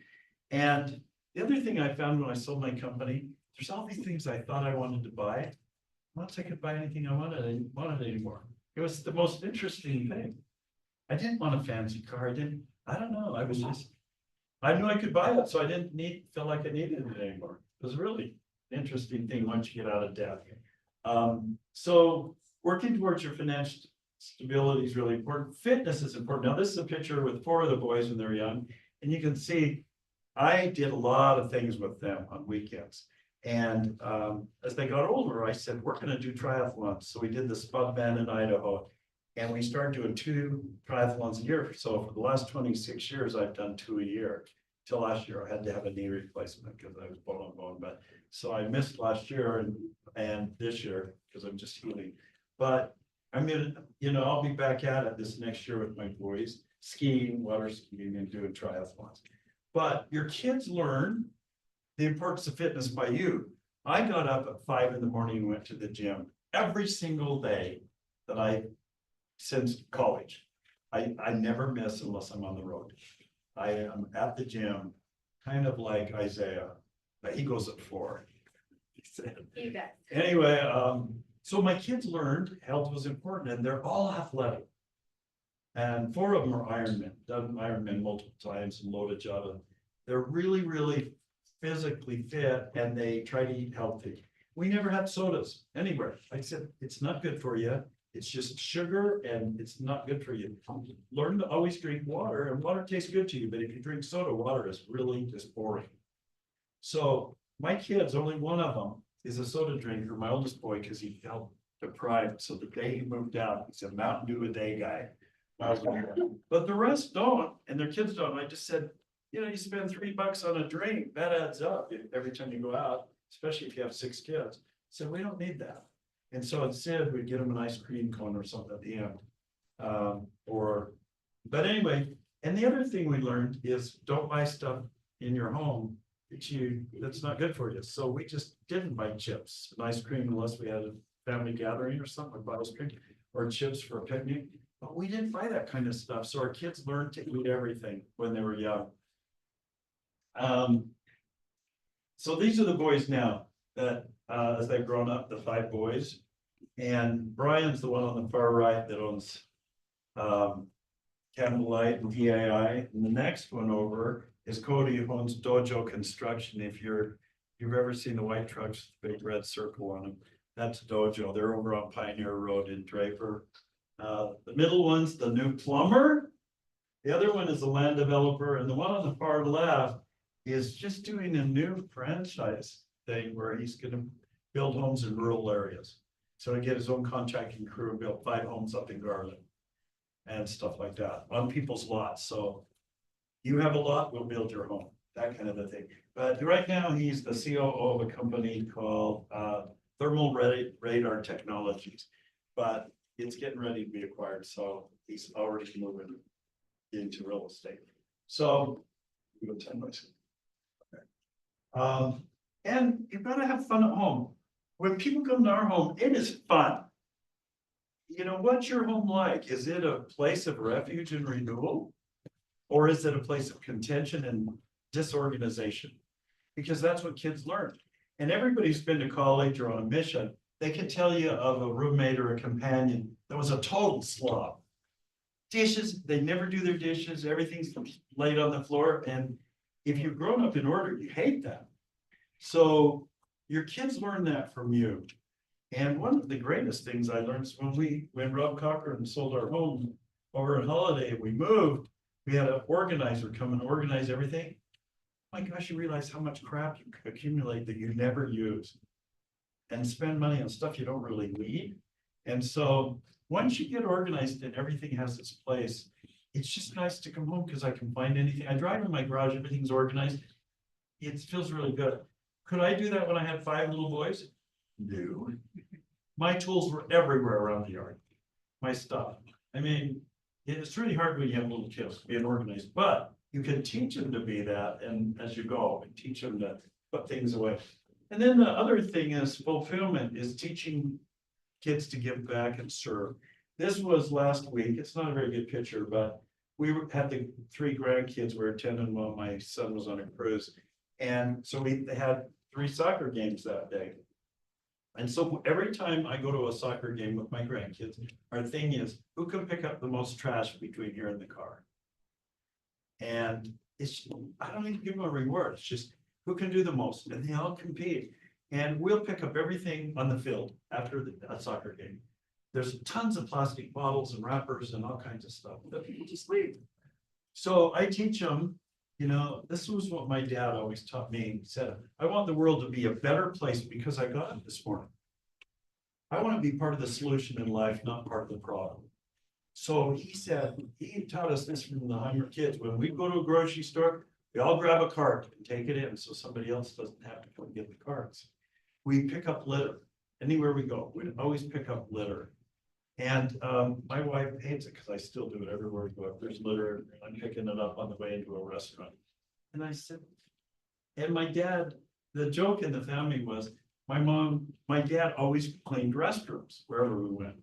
And the other thing I found when I sold my company, there's all these things I thought I wanted to buy. Once I could buy anything I wanted, I didn't want it anymore. It was the most interesting thing. I didn't want a fancy car. I don't know. I knew I could buy it, so I didn't feel like I needed it anymore. It was really an interesting thing once you get out of debt. So working towards your financial stability is really important. Fitness is important. Now, this is a picture with 4 of the boys when they're young, and you can see I did a lot of things with them on weekends. And as they got older, I said, we're going to do triathlons. So we did the Spud Band in Idaho, and we started doing 2 triathlons a year. So for the last 26 years, I've done 2 a year. Till last year, I had to have a knee replacement because I was bone on bone. But so I missed last year and this year because I'm just healing. But I'm gonna, I'll be back at it this next year with my boys, skiing, water skiing, and doing triathlons. But your kids learn the importance of fitness by you. I got up at 5 in the morning and went to the gym every single day since college. I never miss unless I'm on the road. I am at the gym, kind of like Isaiah, but he goes at 4. You bet. Anyway, so my kids learned health was important, and they're all athletic. And 4 of them are Ironmen, done Ironman multiple times and loaded Java. They're really, really physically fit, and they try to eat healthy. We never had sodas anywhere. I said, it's not good for you. It's just sugar, and it's not good for you. Learn to always drink water, and water tastes good to you. But if you drink soda, water is really just boring. So my kids, only one of them is a soda drinker, my oldest boy, because he felt deprived. So the day he moved out, he's a Mountain Dew a day guy. But the rest don't, and their kids don't. I just said, You know, you spend $3 on a drink, that adds up every time you go out, especially if you have 6 kids. So we don't need that. And so instead, we'd get them an ice cream cone or something at the end. But anyway, and the other thing we learned is don't buy stuff in your home that's not good for you. So we just didn't buy chips and ice cream unless we had a family gathering or something, we bought ice cream or chips for a picnic. But we didn't buy that kind of stuff. So our kids learned to eat everything when they were young. So these are the boys now that, as they've grown up, the 5 boys. And Brian's the one on the far right that owns, Candlelight and DAI. And the next one over is Cody, who owns Dojo Construction. If you've ever seen the white trucks, with the big red circle on them, that's Dojo. They're over on Pioneer Road in Draper. The middle one's the new plumber. The other one is the land developer, and the one on the far left is just doing a new franchise thing where he's gonna build homes in rural areas. So he get his own contracting crew and built 5 homes up in Garland and stuff like that on people's lots. So you have a lot, we'll build your home, that kind of a thing. But right now, he's the COO of a company called Thermal Radar Technologies. But it's getting ready to be acquired, so he's already moving into real estate. So we go 10 minutes. Okay. And you've got to have fun at home. When people come to our home, it is fun. You know, what's your home like? Is it a place of refuge and renewal? Or is it a place of contention and disorganization? Because that's what kids learn. And everybody who's been to college or on a mission, they can tell you of a roommate or a companion that was a total slob. Dishes, they never do their dishes, everything's laid on the floor. And if you've grown up in order, you hate that. So your kids learn that from you. And one of the greatest things I learned is when Rob Cochran sold our home over at Holiday, we moved, we had an organizer come and organize everything. My gosh, you realize how much crap you accumulate that you never use and spend money on stuff you don't really need. And so once you get organized and everything has its place, it's just nice to come home because I can find anything. I drive in my garage, everything's organized. It feels really good. Could I do that when I had 5 little boys? No. My tools were everywhere around the yard, my stuff. I mean, it's really hard when you have little kids being organized, but you can teach them to be that, and as you go, and teach them to put things away. And then the other thing is fulfillment, is teaching kids to give back and serve. This was last week. It's not a very good picture, but we had the 3 grandkids were attending while my son was on a cruise. And so they had 3 soccer games that day. And so every time I go to a soccer game with my grandkids, our thing is, who can pick up the most trash between here and the car? And I don't even give them a reward. It's just who can do the most, and they all compete. And we'll pick up everything on the field after a soccer game. There's tons of plastic bottles and wrappers and all kinds of stuff that people just leave. So I teach them, you know, this was what my dad always taught me. He said, I want the world to be a better place because I got up this morning. I want to be part of the solution in life, not part of the problem. So he said, he taught us this from the Heimer kids. When we go to a grocery store, we all grab a cart and take it in so somebody else doesn't have to come get the carts. We pick up litter anywhere we go. We always pick up litter. And my wife hates it because I still do it everywhere we go. If there's litter, I'm picking it up on the way into a restaurant. And I said, and my dad, the joke in the family was, my dad always cleaned restrooms wherever we went.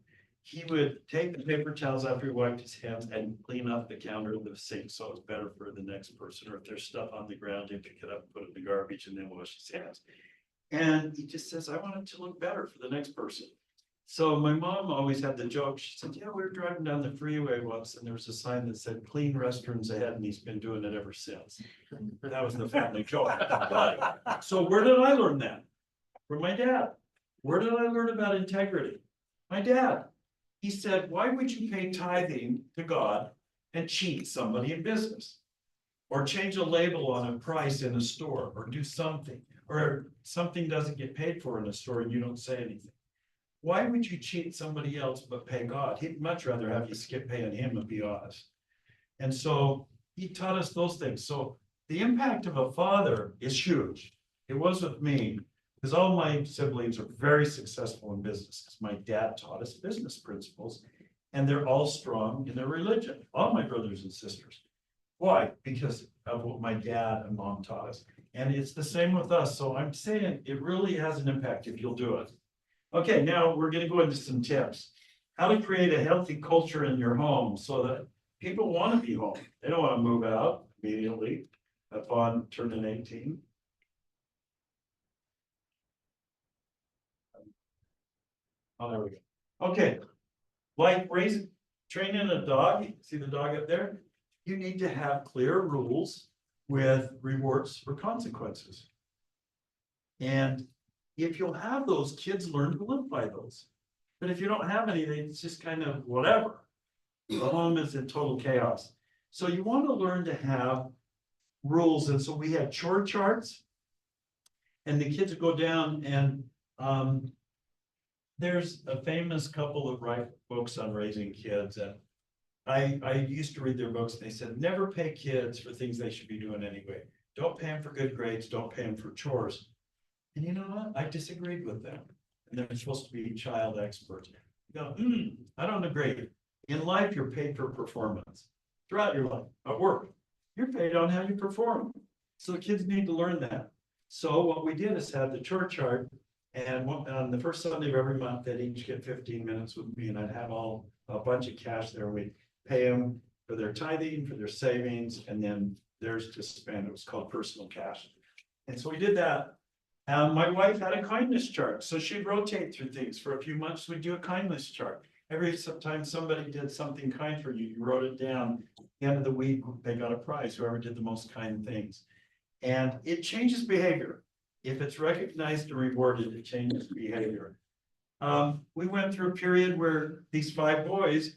He would take the paper towels after he wiped his hands and clean up the counter of the sink so it's better for the next person. Or if there's stuff on the ground, he'd pick it up, put it in the garbage, and then wash his hands. And he just says, I want it to look better for the next person. So my mom always had the joke. She said, yeah, we were driving down the freeway once and there was a sign that said clean restrooms ahead, and he's been doing it ever since. That was the family joke. So where did I learn that? From my dad. Where did I learn about integrity? My dad. He said, why would you pay tithing to God and cheat somebody in business? Or change a label on a price in a store, or do something, or something doesn't get paid for in a store and you don't say anything. Why would you cheat somebody else but pay God? He'd much rather have you skip paying him and be honest. And so he taught us those things. So the impact of a father is huge. It was with me, because all my siblings are very successful in business, because my dad taught us business principles. And they're all strong in their religion, all my brothers and sisters. Why? Because of what my dad and mom taught us. And it's the same with us. So I'm saying it really has an impact if you'll do it. Okay, now we're gonna go into some tips. How to create a healthy culture in your home so that people want to be home. They don't want to move out immediately upon turning 18. Oh, there we go. Okay. Like training a dog, see the dog up there? You need to have clear rules with rewards for consequences. And if you'll have those, kids learn to live by those. But if you don't have anything, it's just kind of whatever. The home is in total chaos. So you want to learn to have rules. And so we had chore charts. And the kids would go down and there's a famous couple that write books on raising kids. And I used to read their books. And they said, never pay kids for things they should be doing anyway. Don't pay them for good grades. Don't pay them for chores. And you know what? I disagreed with them. And they're supposed to be child experts. You go, I don't agree. In life, you're paid for performance. Throughout your life, at work, you're paid on how you perform. So the kids need to learn that. So what we did is have the chore chart. And on the first Sunday of every month, they'd each get 15 minutes with me. And I'd have a bunch of cash there. We'd pay them for their tithing, for their savings, and then theirs to spend. It was called personal cash. And so we did that. My wife had a kindness chart, so she'd rotate through things. For a few months, we'd do a kindness chart. Every time somebody did something kind for you, you wrote it down. At the end of the week, they got a prize, whoever did the most kind things. And it changes behavior. If it's recognized and rewarded, it changes behavior. We went through a period where these 5 boys,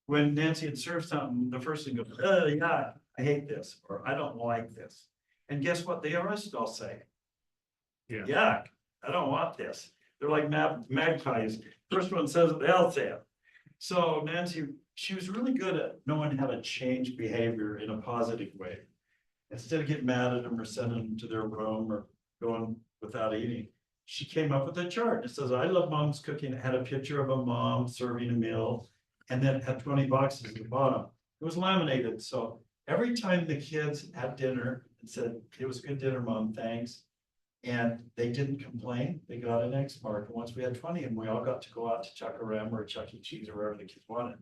when Nancy had served something, the first thing goes, oh yeah, I hate this, or I don't like this. And guess what the rest all say? Yeah. Yuck, I don't want this. They're like magpies. First one says it, they'll say it. So Nancy, she was really good at knowing how to change behavior in a positive way. Instead of getting mad at them or sending them to their room or going without eating, she came up with a chart. It says, I love mom's cooking. It had a picture of a mom serving a meal, and then it had 20 boxes at the bottom. It was laminated. So every time the kids had dinner and said, it was a good dinner, mom, thanks. And they didn't complain, they got an X mark. And once we had 20 and we all got to go out to Chuck-A-Ram or Chuck E. Cheese or wherever the kids wanted.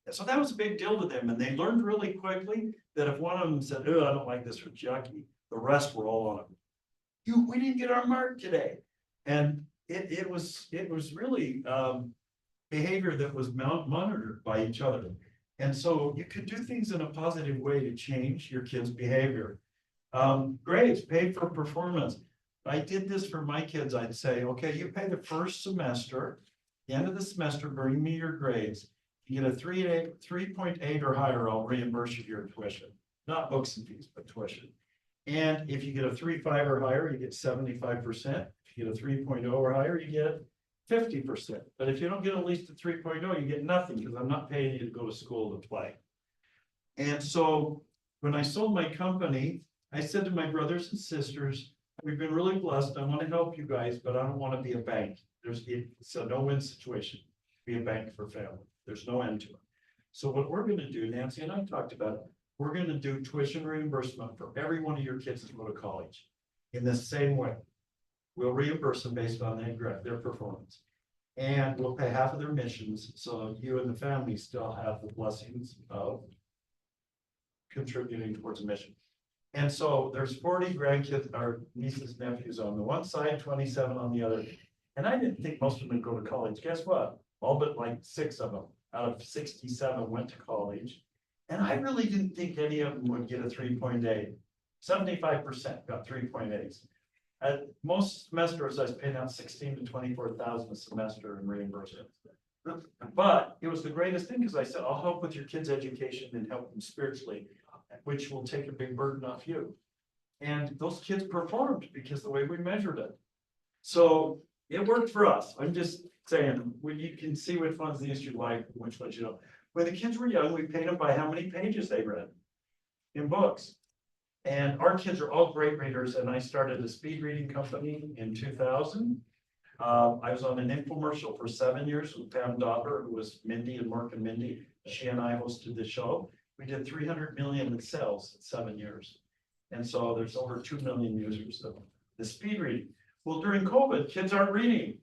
And so that was a big deal to them. And they learned really quickly that if one of them said, oh, I don't like this for Chucky, the rest were all on it. We didn't get our mark today. And it was really behavior that was monitored by each other. And so you could do things in a positive way to change your kids' behavior. Grades, paid for performance. I did this for my kids. I'd say, okay, you pay the first semester, the end of the semester, bring me your grades. You get a 3.8 or higher, I'll reimburse you your tuition, not books and fees, but tuition. And if you get a 3.5 or higher, you get 75%. If you get a 3.0 or higher, you get 50%. But if you don't get at least a 3.0, you get nothing, because I'm not paying you to go to school to play. And so when I sold my company, I said to my brothers and sisters, we've been really blessed. I want to help you guys, but I don't want to be a bank. It's a no-win situation. Be a bank for family. There's no end to it. So what we're going to do, Nancy and I talked about it, we're going to do tuition reimbursement for every one of your kids that go to college in the same way. We'll reimburse them based on their performance. And we'll pay half of their missions, so you and the family still have the blessings of contributing towards a mission. And so there's 40 grandkids, our nieces, nephews on the one side, 27 on the other. And I didn't think most of them would go to college. Guess what? All but like 6 of them out of 67 went to college. And I really didn't think any of them would get a 3.8. 75% got 3.8s. At most semesters, I was paying out $16,000 to $24,000 a semester in reimbursement. But it was the greatest thing, because I said, I'll help with your kids' education and help them spiritually, which will take a big burden off you. And those kids performed because the way we measured it. So it worked for us. I'm just saying, when you can see which ones these you like, which ones you don't. When the kids were young, we paid them by how many pages they read in books. And our kids are all great readers, and I started a speed reading company in 2000. I was on an infomercial for 7 years with Pam Dauber, who was Mindy and Mark and Mindy. She and I hosted the show. We did 300 million in sales in 7 years. And so there's over 2 million users of the speed reading. Well, during COVID, kids aren't reading.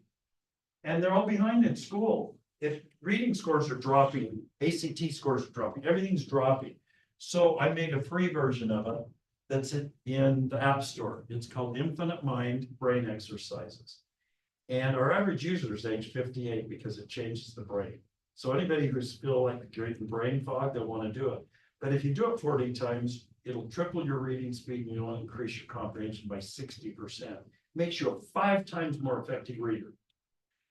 And they're all behind in school. If reading scores are dropping, ACT scores are dropping, everything's dropping. So I made a free version of it that's in the App Store. It's called Infinite Mind Brain Exercises. And our average user is age 58 because it changes the brain. So anybody who's feel like you're in brain fog, they'll want to do it. But if you do it 40 times, it'll triple your reading speed and you'll increase your comprehension by 60%. Makes you a 5 times more effective reader.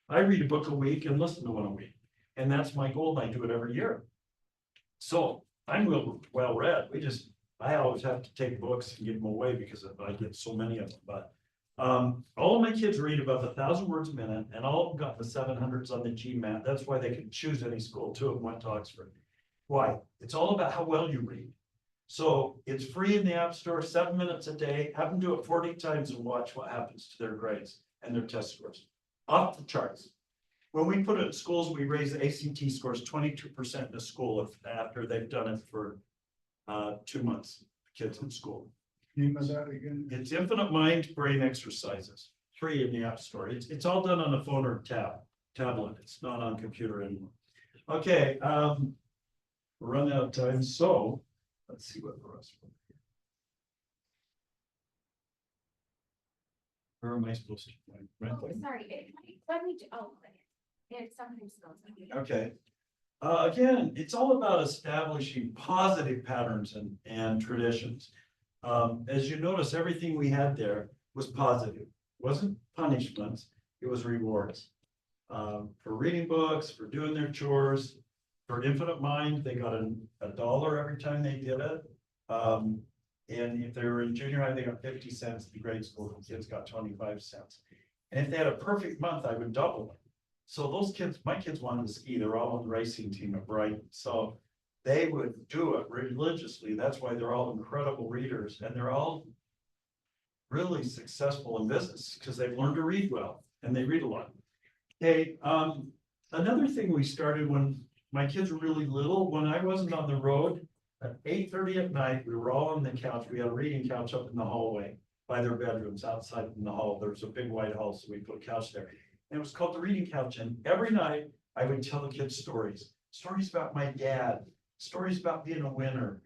I read a book a week and listen to one a week. And that's my goal. I do it every year. So I'm well read. I always have to take books and give them away because I get so many of them. But all of my kids read above 1,000 words a minute, and all of them got the 700s on the GMAT. That's why they could choose any school. 2 of them went to Oxford. Why? It's all about how well you read. So it's free in the App Store, 7 minutes a day. Have them do it 40 times and watch what happens to their grades and their test scores. Off the charts. When we put it in schools, we raise the ACT scores 22% in a school after they've done it for 2 months, kids in school. Name of that again? It's Infinite Mind Brain Exercises, free in the App Store. It's all done on a phone or tablet. It's not on computer anymore. Okay, we're running out of time, so let's see what the rest of it. Where am I supposed to? Right Oh, there? sorry, let me, it sometimes goes. Okay. Again, it's all about establishing positive patterns and traditions. As you notice, everything we had there was positive. It wasn't punishments, it was rewards. For reading books, for doing their chores, for Infinite Mind, they got $1 every time they did it. And if they were in junior high, they got 50 cents. The grade school kids got 25 cents. And if they had a perfect month, I would double it. So those kids, my kids wanted to ski. They're all on the racing team at Brighton. So they would do it religiously. That's why they're all incredible readers. And they're all really successful in business because they've learned to read well and they read a lot. Okay, another thing we started when my kids were really little, when I wasn't on the road, at 8:30 at night, we were all on the couch. We had a reading couch up in the hallway by their bedrooms outside in the hall. There was a big white hall, so we put a couch there. And it was called the reading couch. And every night I would tell the kids stories about my dad, stories about being a winner,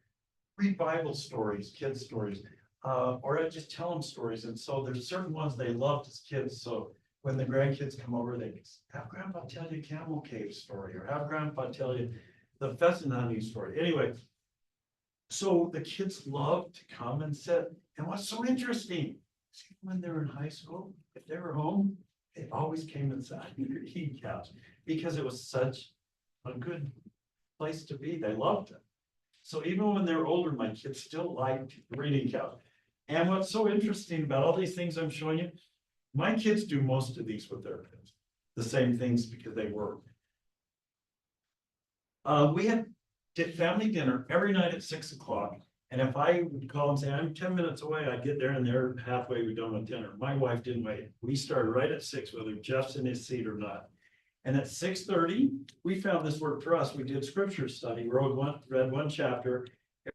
read Bible stories, kids stories, or I'd just tell them stories. And so there's certain ones they loved as kids. So when the grandkids come over, they have Grandpa tell you a camel cave story, or have Grandpa tell you the pheasant hunting story. Anyway, so the kids love to come and sit. And what's so interesting, when they were in high school, if they were home, they always came inside the reading couch because it was such a good place to be. They loved it. So even when they're older, my kids still liked the reading couch. And what's so interesting about all these things I'm showing you, my kids do most of these with their kids, the same things because they work. We had family dinner every night at 6 o'clock. And if I would call and say, I'm 10 minutes away, I'd get there and they're halfway, we're done with dinner. My wife didn't wait. We started right at 6, whether Jeff's in his seat or not. And at 6:30, we found this worked for us. We did scripture study, read one chapter.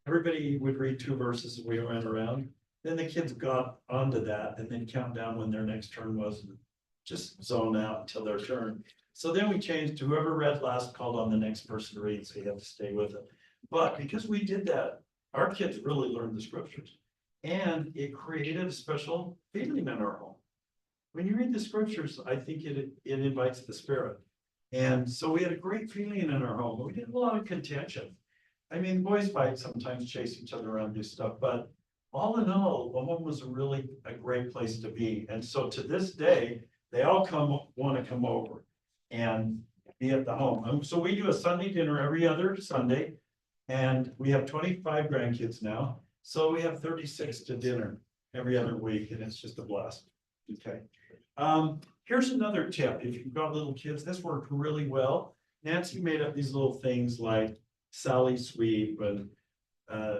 Everybody would read 2 verses and we went around. Then the kids got onto that and then count down when their next turn was and just zone out until their turn. So then we changed to whoever read last called on the next person to read, so you have to stay with it. But because we did that, our kids really learned the scriptures. And it created a special feeling in our home. When you read the scriptures, I think it invites the spirit. And so we had a great feeling in our home. We did a lot of contention. I mean, boys fight sometimes, chase each other around, do stuff, but all in all, home was really a great place to be. And so to this day, they all want to come over and be at the home. So we do a Sunday dinner every other Sunday, and we have 25 grandkids now. So we have 36 to dinner every other week, and it's just a blast. Okay. Here's another tip. If you've got little kids, this worked really well. Nancy made up these little things like Sally Sweep and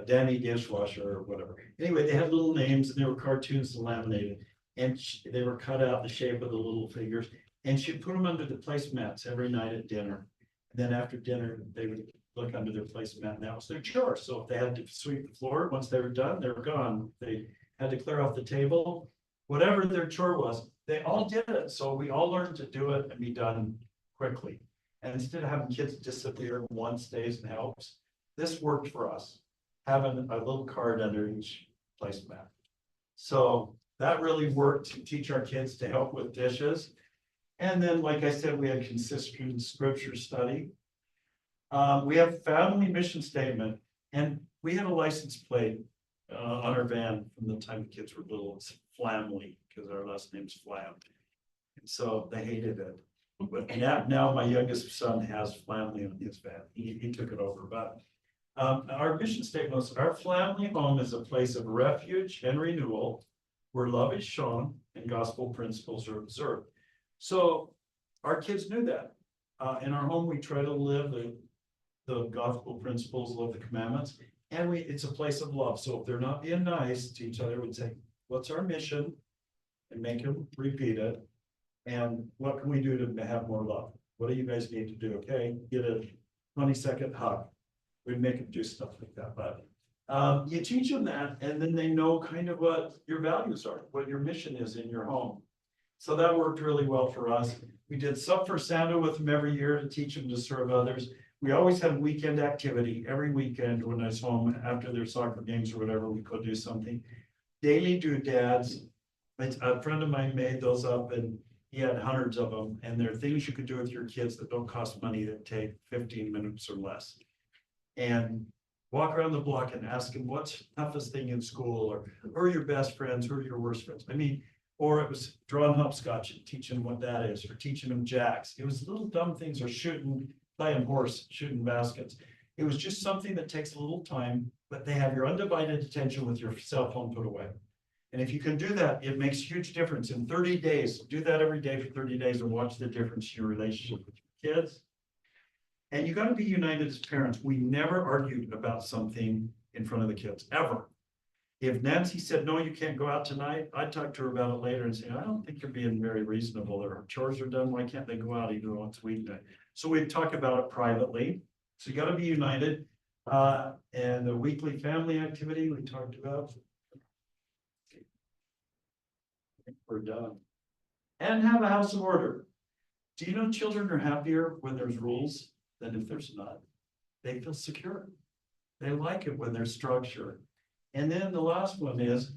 Danny dishwasher or whatever. Anyway, they had little names and they were cartoons laminated. And they were cut out in the shape of the little figures. And she'd put them under the placemats every night at dinner. And then after dinner, they would look under their placemat and that was their chore. So if they had to sweep the floor, once they were done, they were gone. They had to clear off the table, whatever their chore was, they all did it. So we all learned to do it and be done quickly. And instead of having kids disappear, one stays and helps. This worked for us, having a little card under each placemat. So that really worked to teach our kids to help with dishes. And then, like I said, we had consistent scripture study. We have family mission statement, and we had a license plate on our van from the time the kids were little. It's Flamley, because our last name's Flam. And so they hated it. But now my youngest son has Flamley on his van. He took it over, but our mission statement was, our Flamley home is a place of refuge and renewal where love is shown and gospel principles are observed. So our kids knew that. In our home, we try to live the gospel principles, love the commandments, and it's a place of love. So if they're not being nice to each other, we'd say, what's our mission? And make them repeat it. And what can we do to have more love? What do you guys need to do? Okay, get a 20-second hug. We'd make them do stuff like that, but you teach them that, and then they know kind of what your values are, what your mission is in your home. So that worked really well for us. We did Sup for Santa with them every year to teach them to serve others. We always had weekend activity. Every weekend when I was home after their soccer games or whatever, we could do something. Daily doodads. A friend of mine made those up and he had hundreds of them. And they're things you could do with your kids that don't cost money, that take 15 minutes or less. And walk around the block and ask them what's the toughest thing in school, or who are your best friends, who are your worst friends. I mean, or it was drawing hopscotch and teaching them what that is, or teaching them jacks. It was little dumb things, or playing horse, shooting baskets. It was just something that takes a little time, but they have your undivided attention with your cell phone put away. And if you can do that, it makes a huge difference in 30 days. Do that every day for 30 days and watch the difference in your relationship with your kids. And you got to be united as parents. We never argued about something in front of the kids, ever. If Nancy said, no, you can't go out tonight, I'd talk to her about it later and say, I don't think you're being very reasonable. Their chores are done. Why can't they go out even once a week? So we'd talk about it privately. So you got to be united. And the weekly family activity we talked about. I think we're done. And have a house of order. Do you know children are happier when there's rules than if there's not? They feel secure. They like it when there's structure. And then the last one is,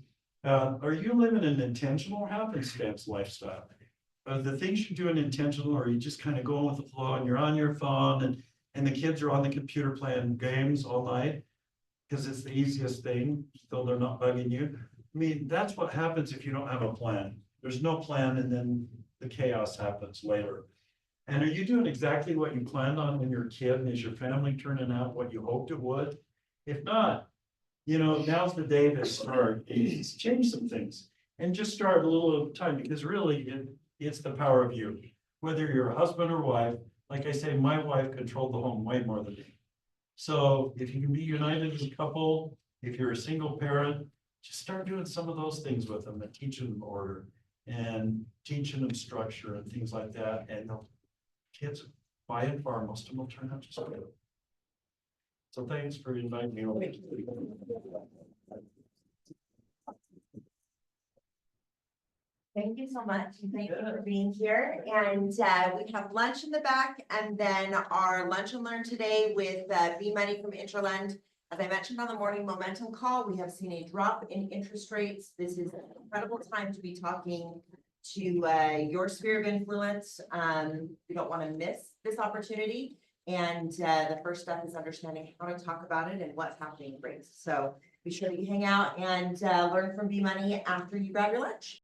are you living an intentional or happenstance lifestyle? Are the things you're doing intentional, or are you just kind of going with the flow and you're on your phone and the kids are on the computer playing games all night because it's the easiest thing, so they're not bugging you? I mean, that's what happens if you don't have a plan. There's no plan, and then the chaos happens later. And are you doing exactly what you planned on when you were a kid? And is your family turning out what you hoped it would? If not, you know, now's the day to start. It's change some things and just start a little at a time, because really it's the power of you. Whether you're a husband or wife, like I say, my wife controlled the home way more than me. So if you can be united as a couple, if you're a single parent, just start doing some of those things with them and teaching them order and teaching them structure and things like that. And the kids, by and far, most of them will turn out just good. So thanks for inviting me over. Thank you so much. Thank you for being here. And we have lunch in the back, and then our lunch and learn today with B Money from Interland. As I mentioned on the morning momentum call, we have seen a drop in interest rates. This is an incredible time to be talking to your sphere of influence. We don't want to miss this opportunity. And the first step is understanding how to talk about it and what's happening in rates. So be sure that you hang out and learn from B Money after you grab your lunch.